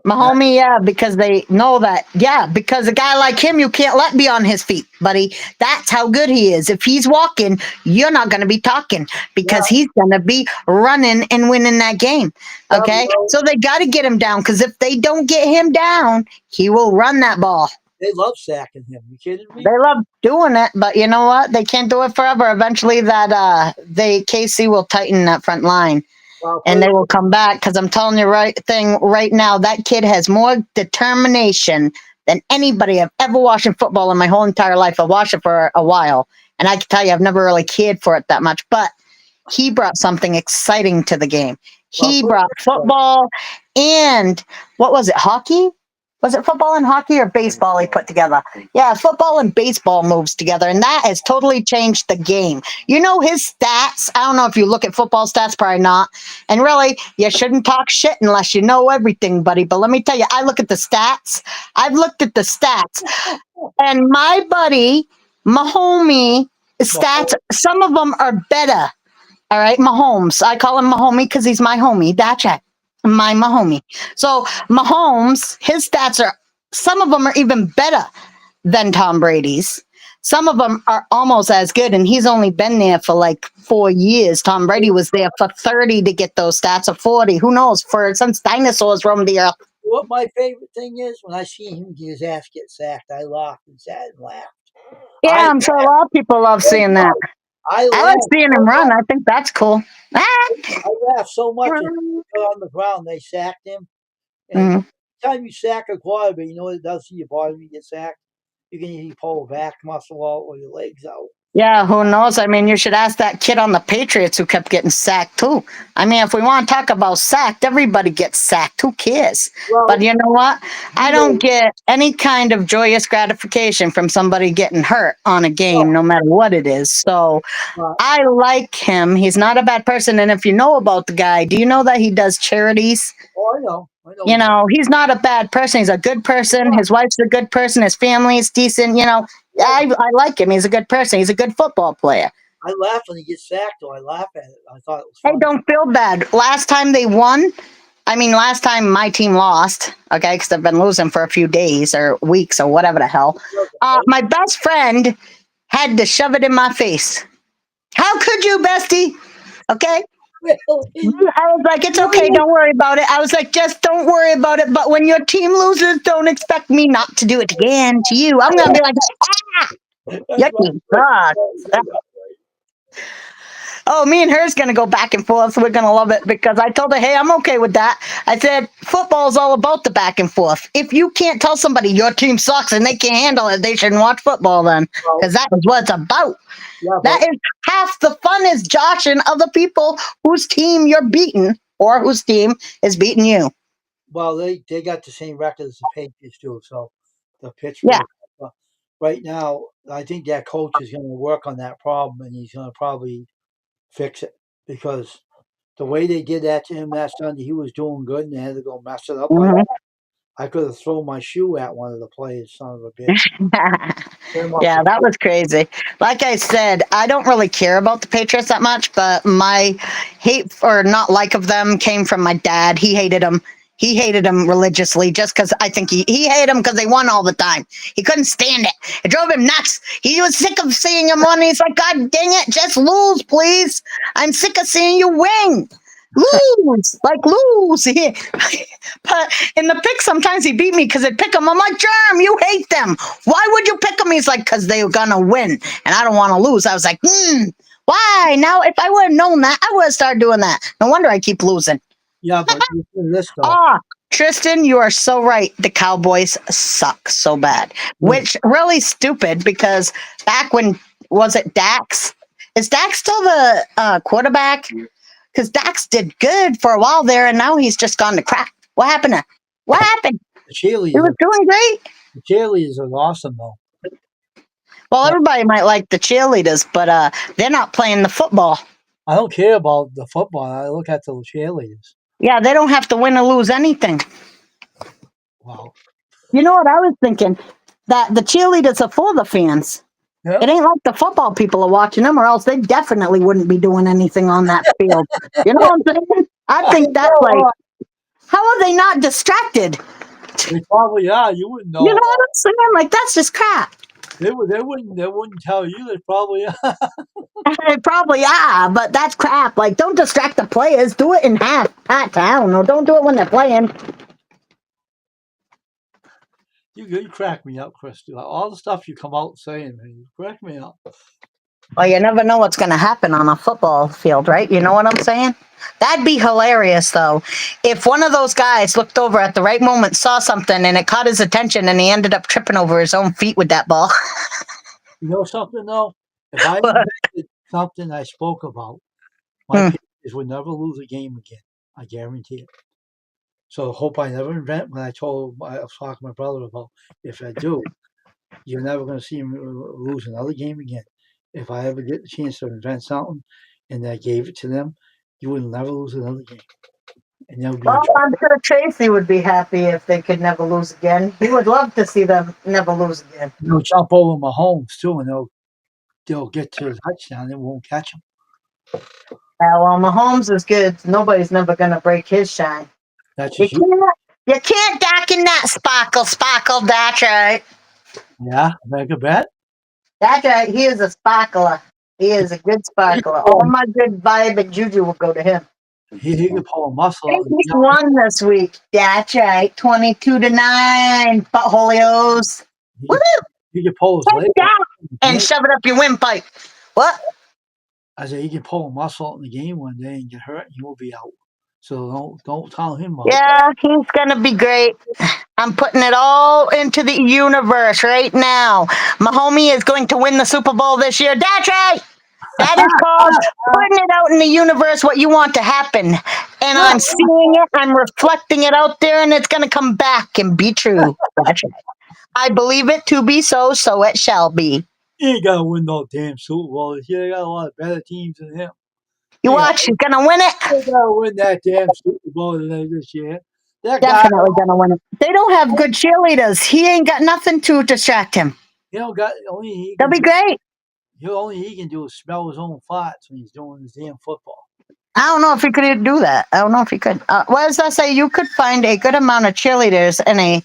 S2: Mahomie, yeah, because they know that. Yeah, because a guy like him, you can't let be on his feet, buddy. That's how good he is. If he's walking, you're not going to be talking because he's going to be running and winning that game. Okay? So they got to get him down because if they don't get him down, he will run that ball.
S1: They love sacking him. You kidding me?
S2: They love doing it, but you know what? They can't do it forever. Eventually, KC will tighten that front line. And they will come back because I'm telling you right now, that kid has more determination than anybody I've ever watched in football in my whole entire life. I've watched it for a while, and I can tell you I've never really cared for it that much, but he brought something exciting to the game. He brought football and, what was it, hockey? Was it football and hockey or baseball he put together? Yeah, football and baseball moves together, and that has totally changed the game. You know his stats. I don't know if you look at football stats, probably not. And really, you shouldn't talk shit unless you know everything, buddy. But let me tell you, I look at the stats. I've looked at the stats, and my buddy, my homie, stats. Some of them are better. All right, Mahomes. I call him Mahomie because he's my homie. That's it. My Mahomie. So Mahomes, his stats are some of them are even better than Tom Brady's. Some of them are almost as good, and he's only been there for like 4 years. Tom Brady was there for 30 to get those stats, or 40. Who knows? For since dinosaurs roamed the earth.
S1: What my favorite thing is when I see him get his ass get sacked, I laughed and sat and laughed.
S2: Yeah,
S1: I
S2: I'm sure a lot of people love seeing that.
S1: I
S2: I like
S1: laughed
S2: seeing him
S1: so
S2: run.
S1: much.
S2: I think that's cool. Ah.
S1: I laughed so much and he fell on the ground. They sacked him. And
S2: Mhm.
S1: every time you sack a quarterback, you know what it does to your body when you get sacked? You can either pull a back muscle out or your legs out.
S2: Yeah, who knows? I mean, you should ask that kid on the Patriots who kept getting sacked too. I mean, if we want to talk about sacked, everybody gets sacked. Who cares? But
S1: Well,
S2: you know what? I
S1: you
S2: don't
S1: know,
S2: get any kind of joyous gratification from somebody getting hurt on a game,
S1: well,
S2: no matter what it is. So
S1: uh,
S2: I like him. He's not a bad person. And if you know about the guy, do you know that he does charities?
S1: oh, I know
S2: You
S1: he does.
S2: know, he's not a bad person. He's a good person. His wife's a good person. His family is decent. You know,
S1: Yeah,
S2: I like him. He's a good person. He's a good football player.
S1: I laugh when he gets sacked, though. I laugh at it. I thought it was
S2: Hey,
S1: funny.
S2: don't feel bad. Last time they won, I mean, last time my team lost, okay, because they've been losing for a few days or weeks or whatever the hell. My best friend had to shove it in my face. How could you, bestie? Okay.
S1: Really?
S2: I was like, it's okay.
S1: Really?
S2: Don't worry about it. I was like, just don't worry about it. But when your team loses, don't expect me not to do it again to you. I'm going to be like, ah,
S1: That's
S2: your
S1: right.
S2: team sucks. Oh, me and her's gonna go back and forth. We're gonna love it because I told her, hey, I'm okay with that. I said, football's all about the back and forth. If you can't tell somebody your team sucks and they can't handle it, they shouldn't watch football then,
S1: Well,
S2: because that is what it's about.
S1: yeah,
S2: That
S1: but
S2: is half the fun is joshing other people whose team you're beating or whose team is beating you.
S1: well, they got the same record as the Patriots do. So the
S2: Yeah.
S1: Pittsburgh. Right now, I think that coach is going to work on that problem, and he's going to probably fix it because the way they did that to him that Sunday, he was doing good, and they had to go mess it up like
S2: Mhm.
S1: I could have thrown my shoe at one of the players, son of a bitch. Him off
S2: Yeah,
S1: the
S2: that
S1: field.
S2: was crazy. Like I said, I don't really care about the Patriots that much, but my hate or not like of them came from my dad. He hated them. He hated them religiously just because I think he hated them because they won all the time. He couldn't stand it. It drove him nuts. He was sick of seeing him win. He's like, God dang it, just lose, please. I'm sick of seeing you win. Lose, like lose. But in the pick, sometimes he beat me because he'd pick him. I'm like, Germ, you hate them. Why would you pick them? He's like, because they're gonna win, and I don't want to lose. I was like, why? Now, if I would have known that, I would have started doing that. No wonder I keep losing.
S1: Yeah, but listen to this though.
S2: Ah, Tristan, you are so right. The Cowboys suck so bad,
S1: Listen,
S2: which really stupid because back when was it Dax? Is Dax still the quarterback? Because Dax did good for a while there, and now he's just gone to crap. What happened? What happened?
S1: the
S2: He was
S1: cheerleaders,
S2: doing great.
S1: the cheerleaders are awesome though.
S2: Well,
S1: But
S2: everybody might like the cheerleaders, but they're not playing the football.
S1: I don't care about the football. I look at the cheerleaders.
S2: Yeah, they don't have to win or lose anything.
S1: Wow.
S2: You know what I was thinking? That the cheerleaders are for the fans.
S1: Yeah.
S2: It ain't like the football people are watching them, or else they definitely wouldn't be doing anything on that field. You know what I'm saying? I
S1: I
S2: think that's
S1: know.
S2: like, how are they not distracted?
S1: They probably are. You wouldn't
S2: You know
S1: know.
S2: what I'm saying? Like, that's just crap.
S1: They wouldn't tell you. They probably are.
S2: They probably are, but that's crap. Like, don't distract the players. Do it in half pat down, or don't do it when they're playing.
S1: You crack me up, Christy. Like, all the stuff you come out saying, man, you crack me up.
S2: Well, you never know what's going to happen on a football field, right? You know what I'm saying? That'd be hilarious, though. If one of those guys looked over at the right moment, saw something, and it caught his attention, and he ended up tripping over his own feet with that ball.
S1: You know something though? If I invented something I spoke about, my
S2: Hmm.
S1: Patriots would never lose a game again. I guarantee it. So I hope I never invent. When I was talking to my brother about if I do, you're never going to see him lose another game again. If I ever get the chance to invent something, and I gave it to them, you will never lose another game, and they'll be in
S2: Well,
S1: trouble.
S2: I'm sure Tracy would be happy if they could never lose again. He would love to see them never lose again.
S1: They'll jump over Mahomes too, and they'll get to the touchdown. They won't catch him.
S2: Yeah, well, Mahomes is good. Nobody's never going to break his shine.
S1: That's
S2: You
S1: just you.
S2: can't. You can't darken that sparkle. That's right.
S1: Yeah, make a bet.
S2: That's right. He is a sparkler. He is a good
S1: He could
S2: sparkler.
S1: pull,
S2: All my good vibe and juju will go to him.
S1: he could pull a muscle
S2: I
S1: out
S2: think
S1: and
S2: he won this week. That's right. 22-9. Buttholios.
S1: he
S2: Woo!
S1: could he could pull his leg
S2: Take
S1: out
S2: that
S1: in the
S2: and
S1: game.
S2: shove it up your windpipe. What?
S1: I said he can pull a muscle out in the game one day and get hurt, and he will be out. So don't tell him out.
S2: Yeah, he's gonna be great. I'm putting it all into the universe right now. My homie is going to win the Super Bowl this year. That's right. That is called putting it out in the universe what you want to happen. And I'm seeing it, I'm reflecting it out there, and it's going to come back and be true. That's right. I believe it to be so, so it shall be.
S1: He ain't gotta win no damn Super Bowl this year. They got a lot of better teams than him.
S2: You watch, he's going to win it.
S1: They gotta win that damn Super Bowl this year. That guy,
S2: Definitely going to win it. They don't have good cheerleaders. He ain't got nothing to distract him.
S1: you know, got only he
S2: They'll
S1: can
S2: be
S1: do.
S2: great.
S1: Only he can do is smell his own farts when he's doing his damn football.
S2: I don't know if he could do that. I don't know if he could. What does that say? You could find a good amount of cheerleaders in a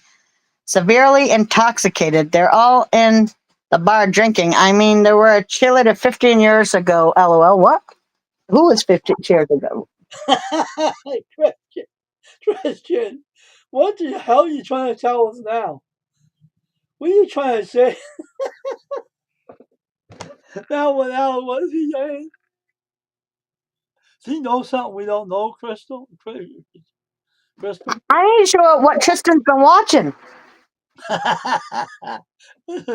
S2: severely intoxicated. They're all in the bar drinking. I mean, there were a cheerleader 15 years ago. LOL. What? Who was 15 years ago?
S1: Christian, Christian, what the hell are you trying to tell us now? What are you trying to say? Now, what is he saying? Does he know something we don't know, Crystal? Crystal?
S2: I ain't sure what Tristan's been watching.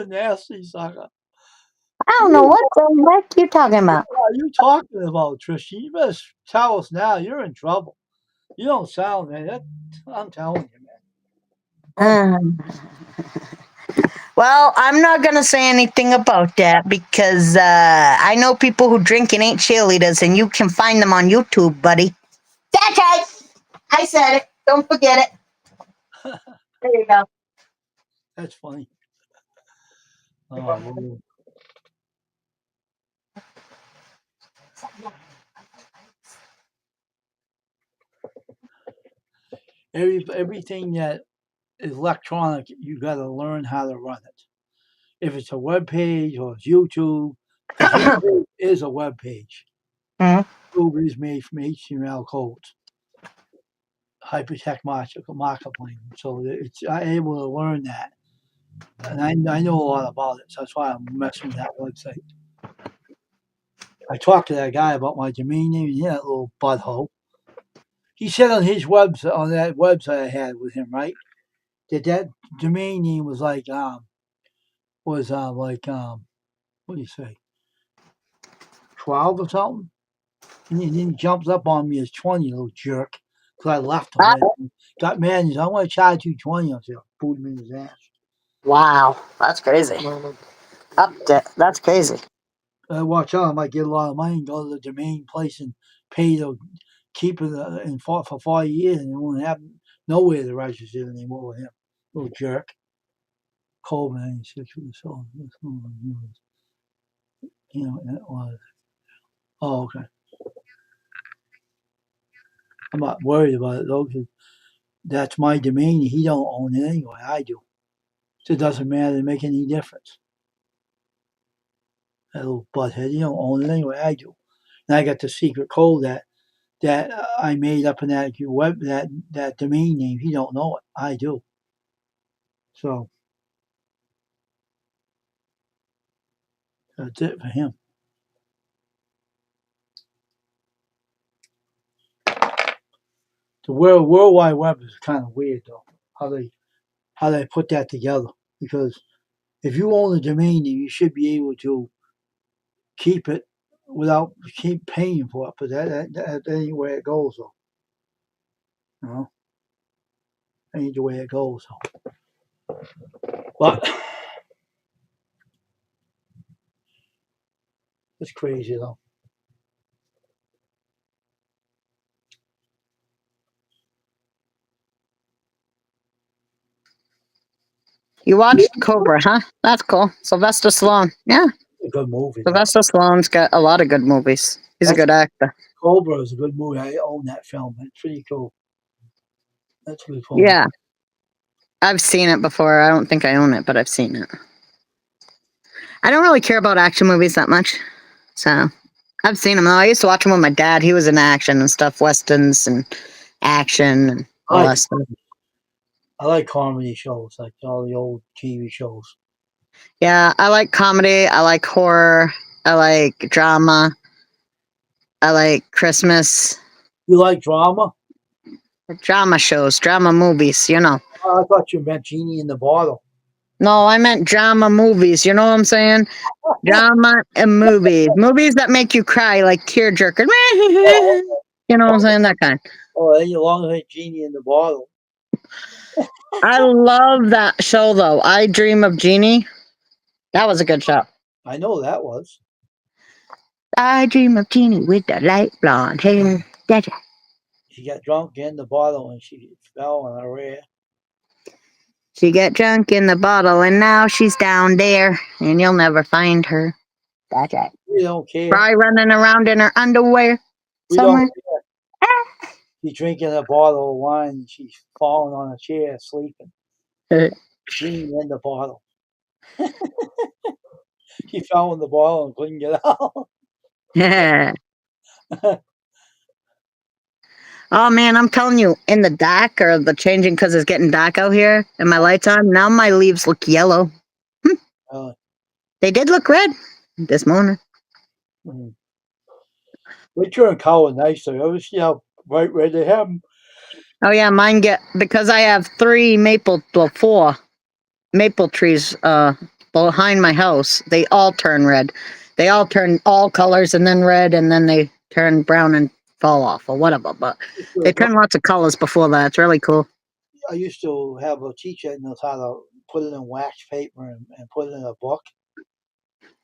S1: Nasty sucker.
S2: I don't know what the heck you talking about.
S1: What are you talking about, Trisha? You better tell us now. You're in trouble. You don't sound, man. I'm telling you, man.
S2: Um, well, I'm not gonna say anything about that because I know people who drink and ain't cheerleaders, and you can find them on YouTube, buddy. That's right. I said it. Don't forget it. There you go.
S1: That's funny. Oh, Lord. Everything that is electronic, you got to learn how to run it. If it's a web page or it's YouTube, because YouTube is a web page.
S2: Mhm.
S1: YouTube is made from HTML codes, hypertext markup language. So I'm able to learn that, and I know a lot about it. So that's why I'm messing with that website. I talked to that guy about my domain name, and that little butthole. He said on his website, on that website I had with him, right, that domain name was like what do you say, 12 or something, and then he jumps up on me as 20, little jerk, because I left him.
S2: Ah,
S1: Then got mad and he said, "I'm going to charge you 20." I said, "Boot him in his ass."
S2: wow, that's crazy. That's crazy.
S1: Watch out, I might get a lot of money and go to the domain place and pay to keep it for 40 years, and it won't have nowhere to register it anymore with him. Little jerk. Coleman 96 with the soul. That was. Oh, okay. I'm not worried about it though, because that's my domain. He don't own it anyway. I do. So it doesn't matter to make any difference. That little butthead, he don't own it anyway. I do. And I got the secret code that I made up in that domain name. He don't know it. I do. So that's it for him. The World Wide Web is kind of weird though. How they put that together, because if you own a domain name, you should be able to keep it without keep paying for it. But that ain't where it goes though. You know? ain't the way it goes. But it's crazy though.
S2: You watched Cobra, huh? That's cool. Sylvester Stallone. Yeah,
S1: It's a good movie though.
S2: Sylvester Stallone's got a lot of good movies. He's a
S1: That's
S2: good actor.
S1: Cobra is a good movie. I own that film. It's pretty cool. That's a good film.
S2: Yeah, I've seen it before. I don't think I own it, but I've seen it. I don't really care about action movies that much, so I've seen them though. I used to watch them with my dad. He was in action and stuff, westerns and action and all that stuff.
S1: I like comedy shows, like all the old TV shows.
S2: Yeah, I like comedy. I like horror. I like drama. I like Christmas.
S1: You like drama?
S2: Drama shows, drama movies, you know.
S1: Oh, I thought you meant Genie in the Bottle.
S2: No, I meant drama movies. You know what I'm saying? Drama and movies. Movies that make you cry, like tearjerker. You know what I'm saying? That kind.
S1: Oh, then you long like Genie in the Bottle.
S2: I love that show, though. I Dream of Jeannie. That was a good show.
S1: I know that was.
S2: I dream of Jeannie with the light blonde hair. That's right.
S1: She got drunk in the bottle and she fell on her rear.
S2: She got drunk in the bottle and now she's down there and you'll never find her. That's right.
S1: We don't care.
S2: Fry running around in her underwear
S1: We
S2: somewhere.
S1: don't care. She's drinking a bottle of wine and she's falling on a chair sleeping. Genie in the bottle. She fell in the bottle and couldn't get out.
S2: Yeah. Oh man, I'm telling you, in the dark or the changing because it's getting dark out here and my lights on, now my leaves look yellow. They did look red this morning.
S1: Mm. They turn color nice though. You ever see how bright red they have them?
S2: Oh yeah, mine get, because I have four maple trees behind my house. They all turn red. They all turn all colors and then red and then they turn brown and fall off or whatever. But they turn lots of colors before that. It's really cool.
S1: I used to have a teacher that knows how to put it in wax paper and put it in a book.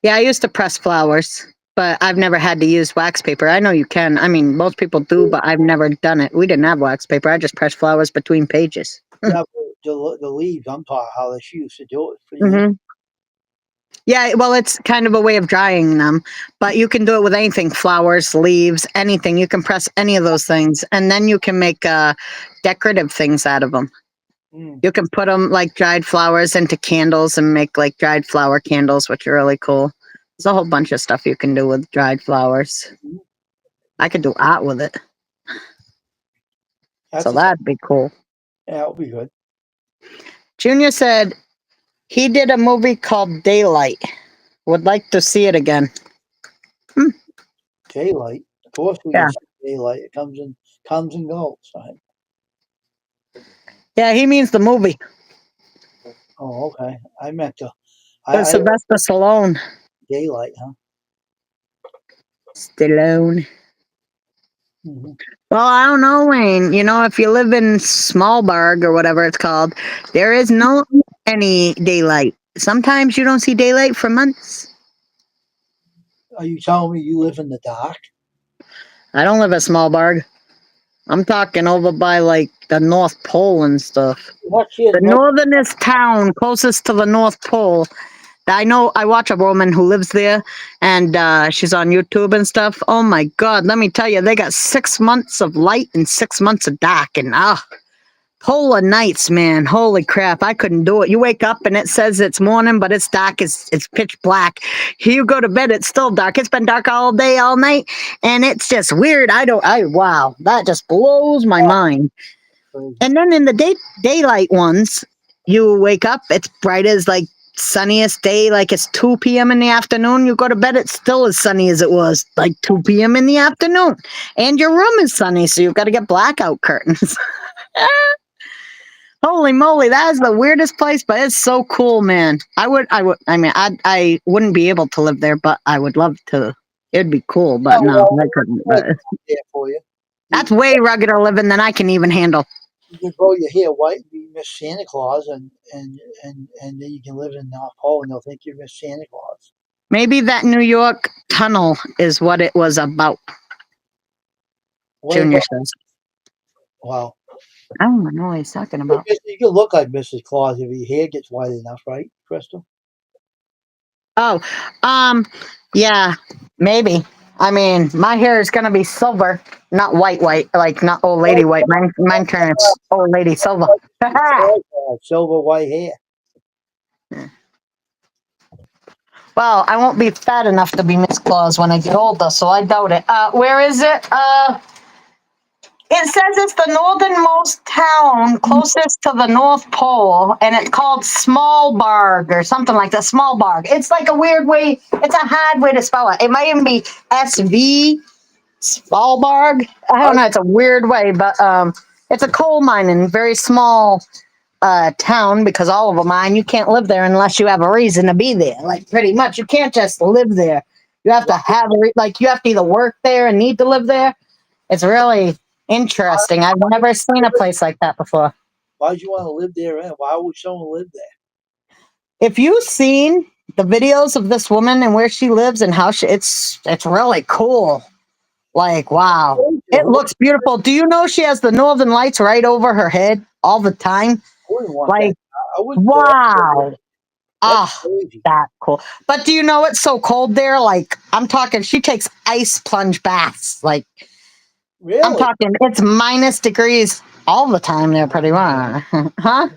S2: Yeah, I used to press flowers, but I've never had to use wax paper. I know you can. I mean, most people do, but I've never done it. We didn't have wax paper. I just pressed flowers between pages.
S1: Yeah, the leaves, I'm taught how she used to do it.
S2: Mm-hmm. Yeah, well, it's kind of a way of drying them, but you can do it with anything, flowers, leaves, anything. You can press any of those things, and then you can make decorative things out of them. You can put them like dried flowers into candles and make like dried flower candles, which are really cool. There's a whole bunch of stuff you can do with dried flowers. I could do art with it. So that'd be cool.
S1: Yeah, that would be good.
S2: Junior said he did a movie called Daylight. Would like to see it again.
S1: Daylight? Of course we can see Daylight. It comes and goes, right?
S2: Yeah, he means the movie.
S1: Oh, okay. I meant to.
S2: Sylvester Stallone.
S1: Daylight, huh?
S2: Stallone. Mm-hmm. Well, I don't know, Wayne. You know, if you live in Smallburg or whatever it's called, there is no any daylight. Sometimes you don't see daylight for months.
S1: Are you telling me you live in the dark?
S2: I don't live at Smallburg. I'm talking over by like the North Pole and stuff. The northernest town closest to the North Pole. I know, I watch a woman who lives there and she's on YouTube and stuff. Oh my God, let me tell you, they got 6 months of light and 6 months of dark. And polar nights, man. Holy crap, I couldn't do it. You wake up and it says it's morning, but it's dark. It's pitch black. You go to bed, it's still dark. It's been dark all day, all night. And it's just weird. Wow, that just blows my mind. And then in the daylight ones, you wake up, it's bright as like sunniest day, like it's 2 p.m. in the afternoon. You go to bed, it's still as sunny as it was like 2 p.m. in the afternoon. And your room is sunny, so you've got to get blackout curtains. Holy moly, that is the weirdest place, but it's so cool, man. I wouldn't be able to live there, but I would love to. It'd be cool, but no, I couldn't. But
S1: for you.
S2: That's way ruggeder living than I can even handle.
S1: You can grow your hair white and be Miss Santa Claus, and then you can live in North Pole, and they'll think you're Miss Santa Claus.
S2: Maybe that New York tunnel is what it was about.
S1: What
S2: Junior
S1: about?
S2: says.
S1: Wow.
S2: I don't know what he's talking about.
S1: You can look like Mrs. Claus if your hair gets white enough, right, Crystal?
S2: Oh, yeah, maybe. I mean, my hair is gonna be silver, not white, like not old lady white. Mine turns old lady silver.
S1: Silver white hair.
S2: Well, I won't be fat enough to be Miss Claus when I get older, so I doubt it. Where is it? It says it's the northernmost town closest to the North Pole, and it's called Smallbarg or something like that. Smallbarg. It's like a weird way. It's a hard way to spell it. It might even be SV Smallbarg. I don't know. It's a weird way, but it's a coal mining, very small town because all of them mine. You can't live there unless you have a reason to be there. Like pretty much, you can't just live there. You have to have like you have to either work there and need to live there. It's really interesting. I've never seen a place like that before.
S1: Why'd you want to live there? And why would someone live there?
S2: If you've seen the videos of this woman and where she lives and how it's really cool. Like wow, it looks beautiful. Do you know she has the northern lights right over her head all the time?
S1: I wouldn't want
S2: Like
S1: that. I wouldn't.
S2: wow.
S1: That's
S2: Ah,
S1: crazy.
S2: that cool. But do you know it's so cold there? Like I'm talking, she takes ice plunge baths. Like
S1: Really?
S2: I'm talking, it's minus degrees all the time there, pretty much. Huh?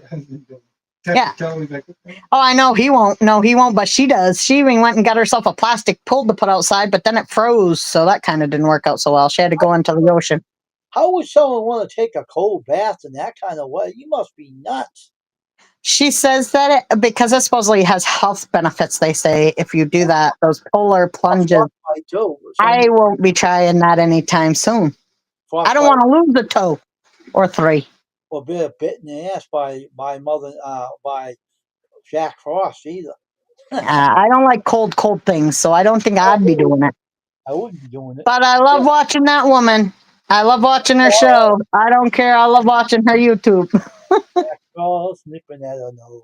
S2: Yeah. Oh, I know he won't. No, he won't. But she does. She even went and got herself a plastic pool to put outside, but then it froze, so that kind of didn't work out so well. She had to go into the ocean.
S1: How would someone want to take a cold bath in that kind of way? You must be nuts.
S2: She says that because it supposedly has health benefits. They say if you do that, those polar plunges. I won't be trying that anytime soon. I don't want to lose a toe or three.
S1: Or be bit in the ass by Jack Frost either.
S2: I don't like cold things, so I don't think I'd be doing it.
S1: I wouldn't be doing it.
S2: But I love watching that woman. I love watching her show. I don't care. I love watching her YouTube.
S1: Jack Frost nipping at her nose.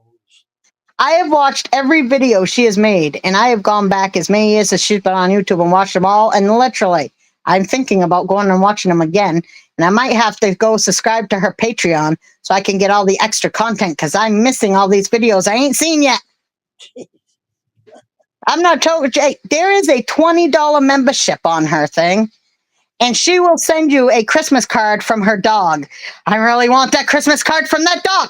S2: I have watched every video she has made, and I have gone back as many years as she's been on YouTube and watched them all. And literally, I'm thinking about going and watching them again. And I might have to go subscribe to her Patreon so I can get all the extra content because I'm missing all these videos I ain't seen yet. I'm not told. There is a $20 membership on her thing, and she will send you a Christmas card from her dog. I really want that Christmas card from that dog.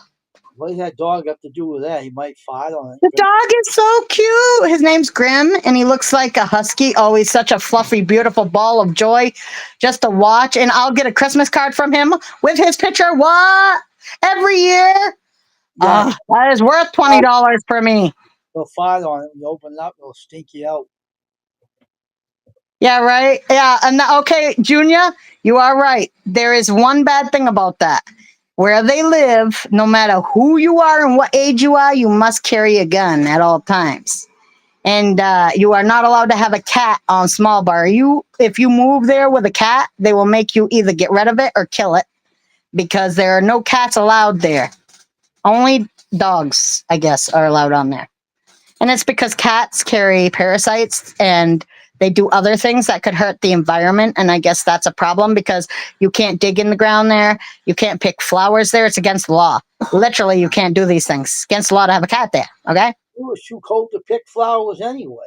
S1: What does that dog have to do with that? He might fight on it.
S2: The dog is so cute. His name's Grim, and he looks like a husky. Oh, he's such a fluffy, beautiful ball of joy just to watch. And I'll get a Christmas card from him with his picture. What? Every year? Yeah. That is worth $20 for me.
S1: He'll fight on it. You open it up, it'll stink you out.
S2: Yeah, right? Yeah. And okay, Junior, you are right. There is one bad thing about that. Where they live, no matter who you are and what age you are, you must carry a gun at all times. And you are not allowed to have a cat on Smallbarg. If you move there with a cat, they will make you either get rid of it or kill it because there are no cats allowed there. Only dogs, I guess, are allowed on there. And it's because cats carry parasites and they do other things that could hurt the environment. And I guess that's a problem because you can't dig in the ground there. You can't pick flowers there. It's against the law. Literally, you can't do these things. It's against the law to have a cat there. Okay?
S1: It was too cold to pick flowers anyway.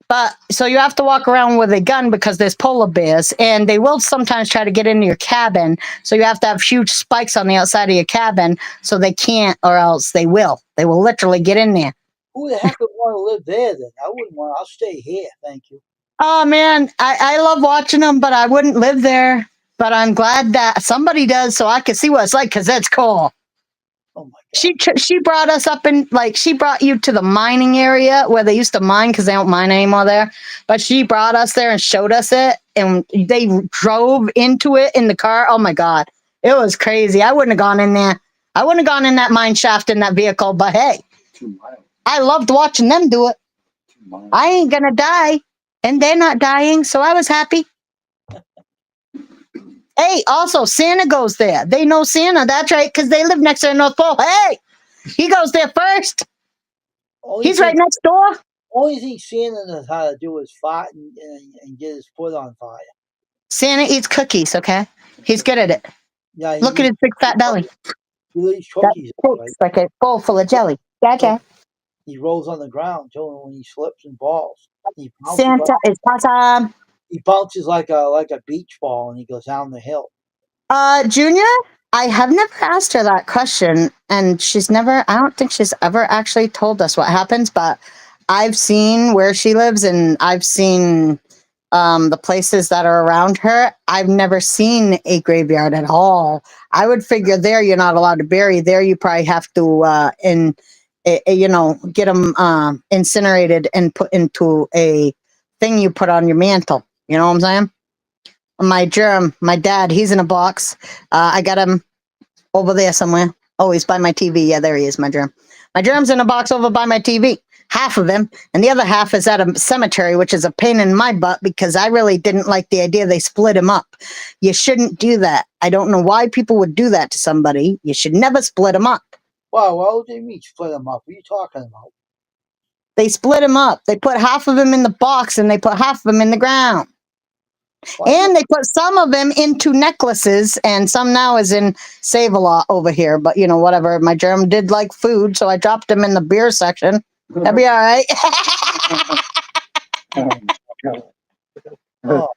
S2: But so you have to walk around with a gun because there's polar bears and they will sometimes try to get into your cabin. So you have to have huge spikes on the outside of your cabin so they can't, or else they will. They will literally get in there.
S1: Who the heck would want to live there then? I wouldn't want. I'll stay here. Thank you.
S2: Oh man, I love watching them, but I wouldn't live there. But I'm glad that somebody does, so I can see what it's like because it's cool.
S1: Oh my God.
S2: She brought us up in she brought you to the mining area where they used to mine because they don't mine anymore there. But she brought us there and showed us it, and they drove into it in the car. Oh my God, it was crazy. I wouldn't have gone in there. I wouldn't have gone in that mine shaft in that vehicle. But hey, I loved watching them do it. I ain't gonna die, and they're not dying, so I was happy. Hey, Hey, also Santa goes there. They know Santa. That's right, because they live next to the North Pole. Hey, he goes there first. He's right next door.
S1: Only thing Santa knows how to do is fart and get his foot on fire.
S2: Santa eats cookies. Okay, he's good at it.
S1: Yeah,
S2: Look at his big fat belly.
S1: He eats
S2: That
S1: cookies, right?
S2: looks like a bowl full of jelly. Gotcha.
S1: He rolls on the ground too when he slips and falls.
S2: Santa is awesome.
S1: He bounces like a beach ball and he goes down the hill.
S2: Junior, I have never asked her that question, and I don't think she's ever actually told us what happens, but I've seen where she lives and I've seen the places that are around her. I've never seen a graveyard at all. I would figure there you're not allowed to bury. There you probably have to, get them incinerated and put into a thing you put on your mantle. You know what I'm saying? My dad, he's in a box. I got him over there somewhere. Oh, he's by my TV. Yeah, there he is, my germ. My germ's in a box over by my TV. Half of him, and the other half is at a cemetery, which is a pain in my butt because I really didn't like the idea they split him up. You shouldn't do that. I don't know why people would do that to somebody. You should never split them up.
S1: Wow, what do you mean split him up? What are you talking about?
S2: They split him up. They put half of him in the box and they put half of him in the ground. And they put some of them into necklaces, and some now is in Save-A-Lot over here. But whatever. My germ did like food, so I dropped him in the beer section. That'd be all right.
S1: Oh,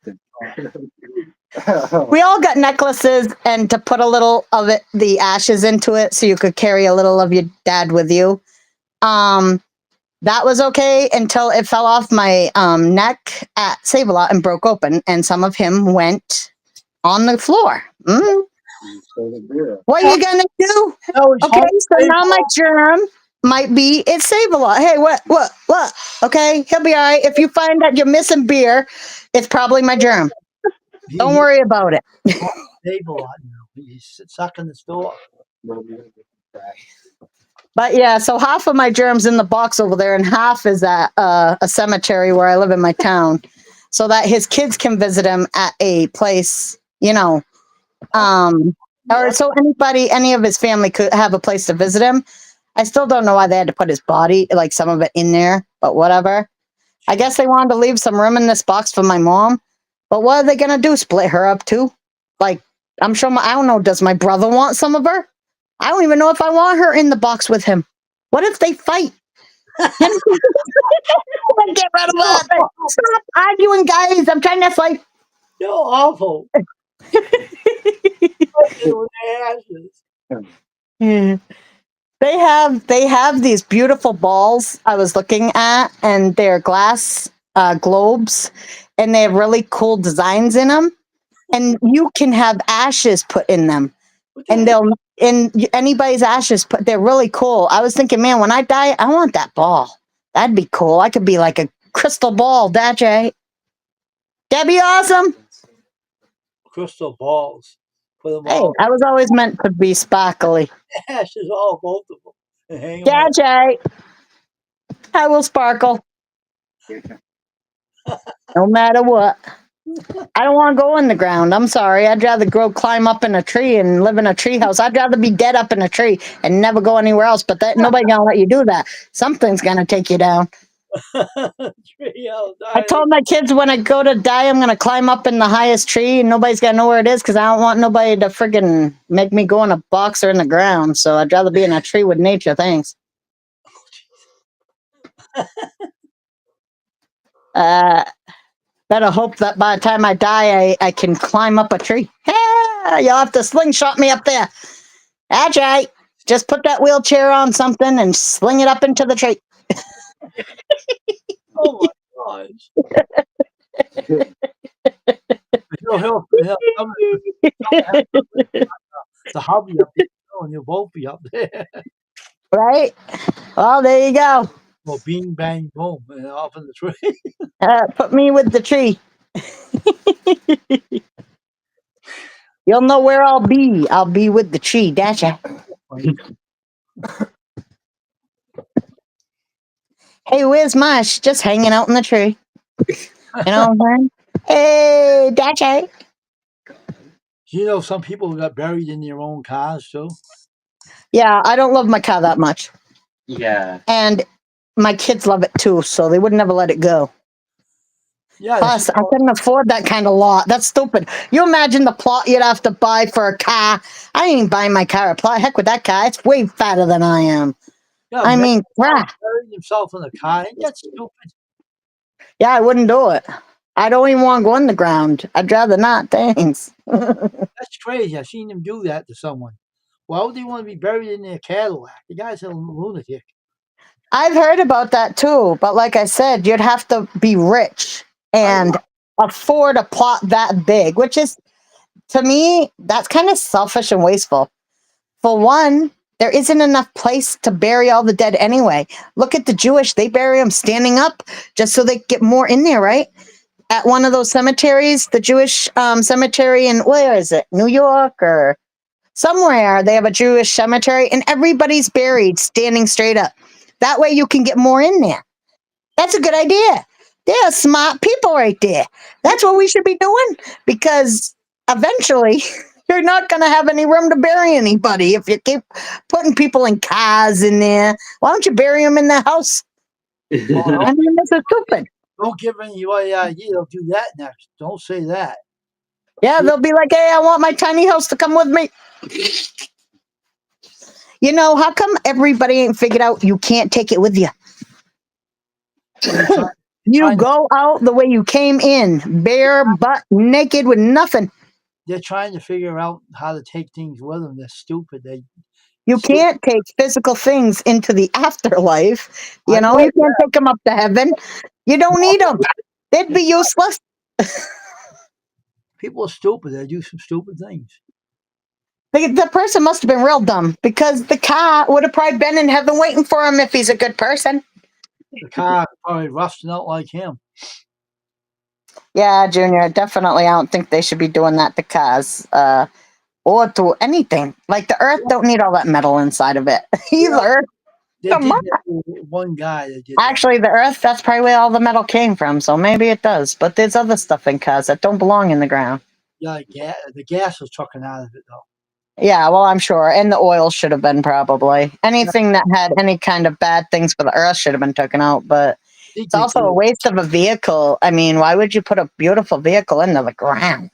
S2: We all got necklaces, and to put a little of it, the ashes into it, so you could carry a little of your dad with you. That was okay until it fell off my neck at Save-A-Lot and broke open, and some of him went on the floor. What are you gonna do? Okay, so now my germ might be it's Save-A-Lot. Hey, what? Okay, he'll be all right. If you find that you're missing beer, it's probably my germ. Don't worry about it.
S1: Save-A-Lot now. He's sucking the store.
S2: But yeah, so half of my germ's in the box over there, and half is at a cemetery where I live in my town, so that his kids can visit him at a place, or so any of his family could have a place to visit him. I still don't know why they had to put his body, like some of it, in there, but whatever. I guess they wanted to leave some room in this box for my mom. But what are they gonna do? Split her up too? Like, I'm sure I don't know. Does my brother want some of her? I don't even know if I want her in the box with him. What if they fight? Get rid of that. Stop arguing, guys. I'm trying to fight.
S1: You're awful.
S2: They have these beautiful balls I was looking at, and they're glass globes, and they have really cool designs in them. And you can have ashes put in them, and anybody's ashes they're really cool. I was thinking, man, when I die, I want that ball. That'd be cool. I could be like a crystal ball. That's right. That'd be awesome.
S1: Crystal balls.
S2: Hey, I was always meant to be sparkly.
S1: Ashes, all both of them.
S2: That's right. I will sparkle. No matter what. I don't want to go in the ground. I'm sorry. I'd rather climb up in a tree and live in a tree house. I'd rather be dead up in a tree and never go anywhere else. But nobody's gonna let you do that. Something's gonna take you down. I told my kids when I go to die, I'm gonna climb up in the highest tree and nobody's gonna know where it is because I don't want nobody to friggin' make me go in a box or in the ground. So I'd rather be in a tree with nature. Thanks. Better hope that by the time I die, I can climb up a tree. Yeah, you'll have to slingshot me up there. That's right. Just put that wheelchair on something and sling it up into the tree.
S1: Oh my gosh. He'll the hobby up there, and you'll both be up there.
S2: Right? Well, there you go.
S1: Well, bing, bang, boom, and off in the tree.
S2: Put me with the tree. You'll know where I'll be. I'll be with the tree. Dasha. Hey, where's Mush? Just hanging out in the tree. You know what I'm saying? Hey, Dasha.
S1: You know, some people got buried in their own cars too.
S2: Yeah, I don't love my car that much.
S3: Yeah.
S2: And my kids love it too, so they would never let it go.
S1: Yeah,
S2: Plus, I couldn't afford that kind of lot. That's stupid. You imagine the plot you'd have to buy for a car. I ain't buying my car a plot. Heck with that car. It's way fatter than I am.
S1: yeah.
S2: I mean, crap.
S1: Buried himself in a car. Ain't that stupid?
S2: Yeah, I wouldn't do it. I don't even want to go in the ground. I'd rather not. Thanks.
S1: That's crazy. I've seen him do that to someone. Why would they want to be buried in their Cadillac? The guy's a lunatic.
S2: I've heard about that too, but like I said, you'd have to be rich
S1: I know.
S2: and afford a plot that big, which is, to me, that's kind of selfish and wasteful. For one, there isn't enough place to bury all the dead anyway. Look at the Jewish, they bury them standing up just so they get more in there, right? At one of those cemeteries, the Jewish cemetery in, where is it? New York or somewhere, they have a Jewish cemetery and everybody's buried standing straight up. That way you can get more in there. That's a good idea. They're smart people right there. That's what we should be doing because eventually you're not going to have any room to bury anybody if you keep putting people in cars in there. Why don't you bury them in the house? I mean, this is stupid.
S1: Don't give anybody an idea. They'll do that next. Don't say that.
S2: Yeah, they'll be like, hey, I want my tiny house to come with me. You know, how come everybody ain't figured out you can't take it with you? You go out the way you came in, bare butt naked with nothing.
S1: They're trying to figure out how to take things with them. They're stupid.
S2: You can't take physical things into the afterlife. You
S1: I
S2: know,
S1: know
S2: you can't take them up to heaven. You don't need them. They'd be useless.
S1: people are stupid. They do some stupid things.
S2: The person must have been real dumb because the car would have probably been in heaven waiting for him if he's a good person.
S1: The car probably rusting out like him.
S2: Yeah, Junior, definitely. I don't think they should be doing that to cars or to anything. Like the earth don't need all that metal inside of it either.
S1: They
S2: Come
S1: did
S2: on.
S1: that to one guy that did
S2: Actually, the earth, that's probably where all the metal came from. So maybe it does. But there's other stuff in cars that don't belong in the ground.
S1: that. Yeah, the gas was taken out of it though.
S2: Yeah, well, I'm sure. And the oil should have been probably. Anything that had any kind of bad things for the earth should have been taken out. But it's also a waste of a vehicle. I mean, why would you put a beautiful vehicle into the ground?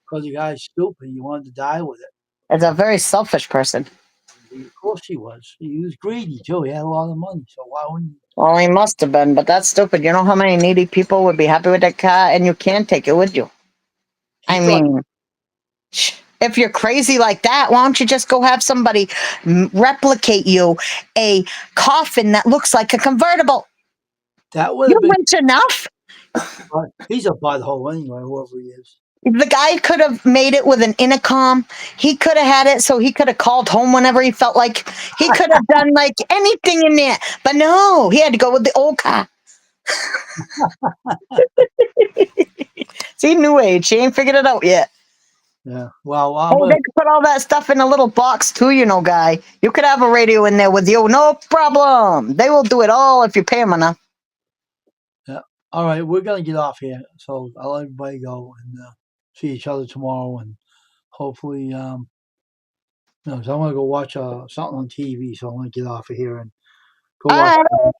S1: Because the guy's stupid. He wanted to die with it.
S2: It's a very selfish person.
S1: Of course he was. He was greedy too. He had a lot of money. So why wouldn't
S2: Well, he must have been, but that's stupid. You know how many needy people would be happy with that car, and you can't take it with you. I mean, if you're crazy like that, why don't you just go have somebody replicate you a coffin that looks like a convertible?
S1: that would
S2: You're
S1: have been?
S2: rich enough.
S1: He's a butthole anyway. Whoever he is.
S2: The guy could have made it with an intercom. He could have had it so he could have called home whenever he felt like. He could have done like anything in there. But no, he had to go with the old car. See, new age. She ain't figured it out yet.
S1: Yeah. Well,
S2: Hey, they could put all that stuff in a little box too, you know, guy. You could have a radio in there with you. No problem. They will do it all if you pay them enough.
S1: yeah. All right, we're gonna get off here. So I'll let everybody go and see each other tomorrow, and hopefully, so I want to go watch something on TV. So I want to get off of here and go watch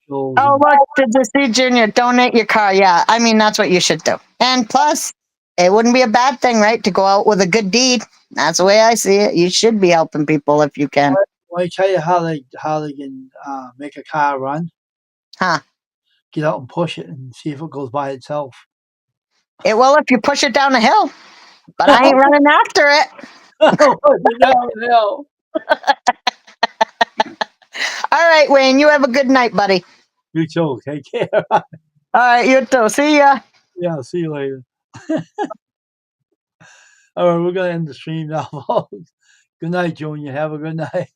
S1: shows.
S2: Oh, look, did you see Junior donate your car? Yeah, I mean, that's what you should do. And plus, it wouldn't be a bad thing, right, to go out with a good deed. That's the way I see it. You should be helping people if you can.
S1: Want to tell you how they can make a car run?
S2: Huh.
S1: Get out and push it and see if it goes by itself.
S2: It will if you push it down a hill, but I ain't running after it.
S1: No.
S2: All right, Wayne, you have a good night, buddy.
S1: You too. Take care.
S2: All right, you too. See ya.
S1: Yeah, see you later. All right, we're going to end the stream now, folks. Good night, Junior. Have a good night.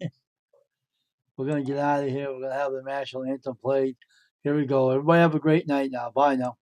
S1: We're going to get out of here. We're going to have the national anthem played. Here we go. Everybody have a great night now. Bye now.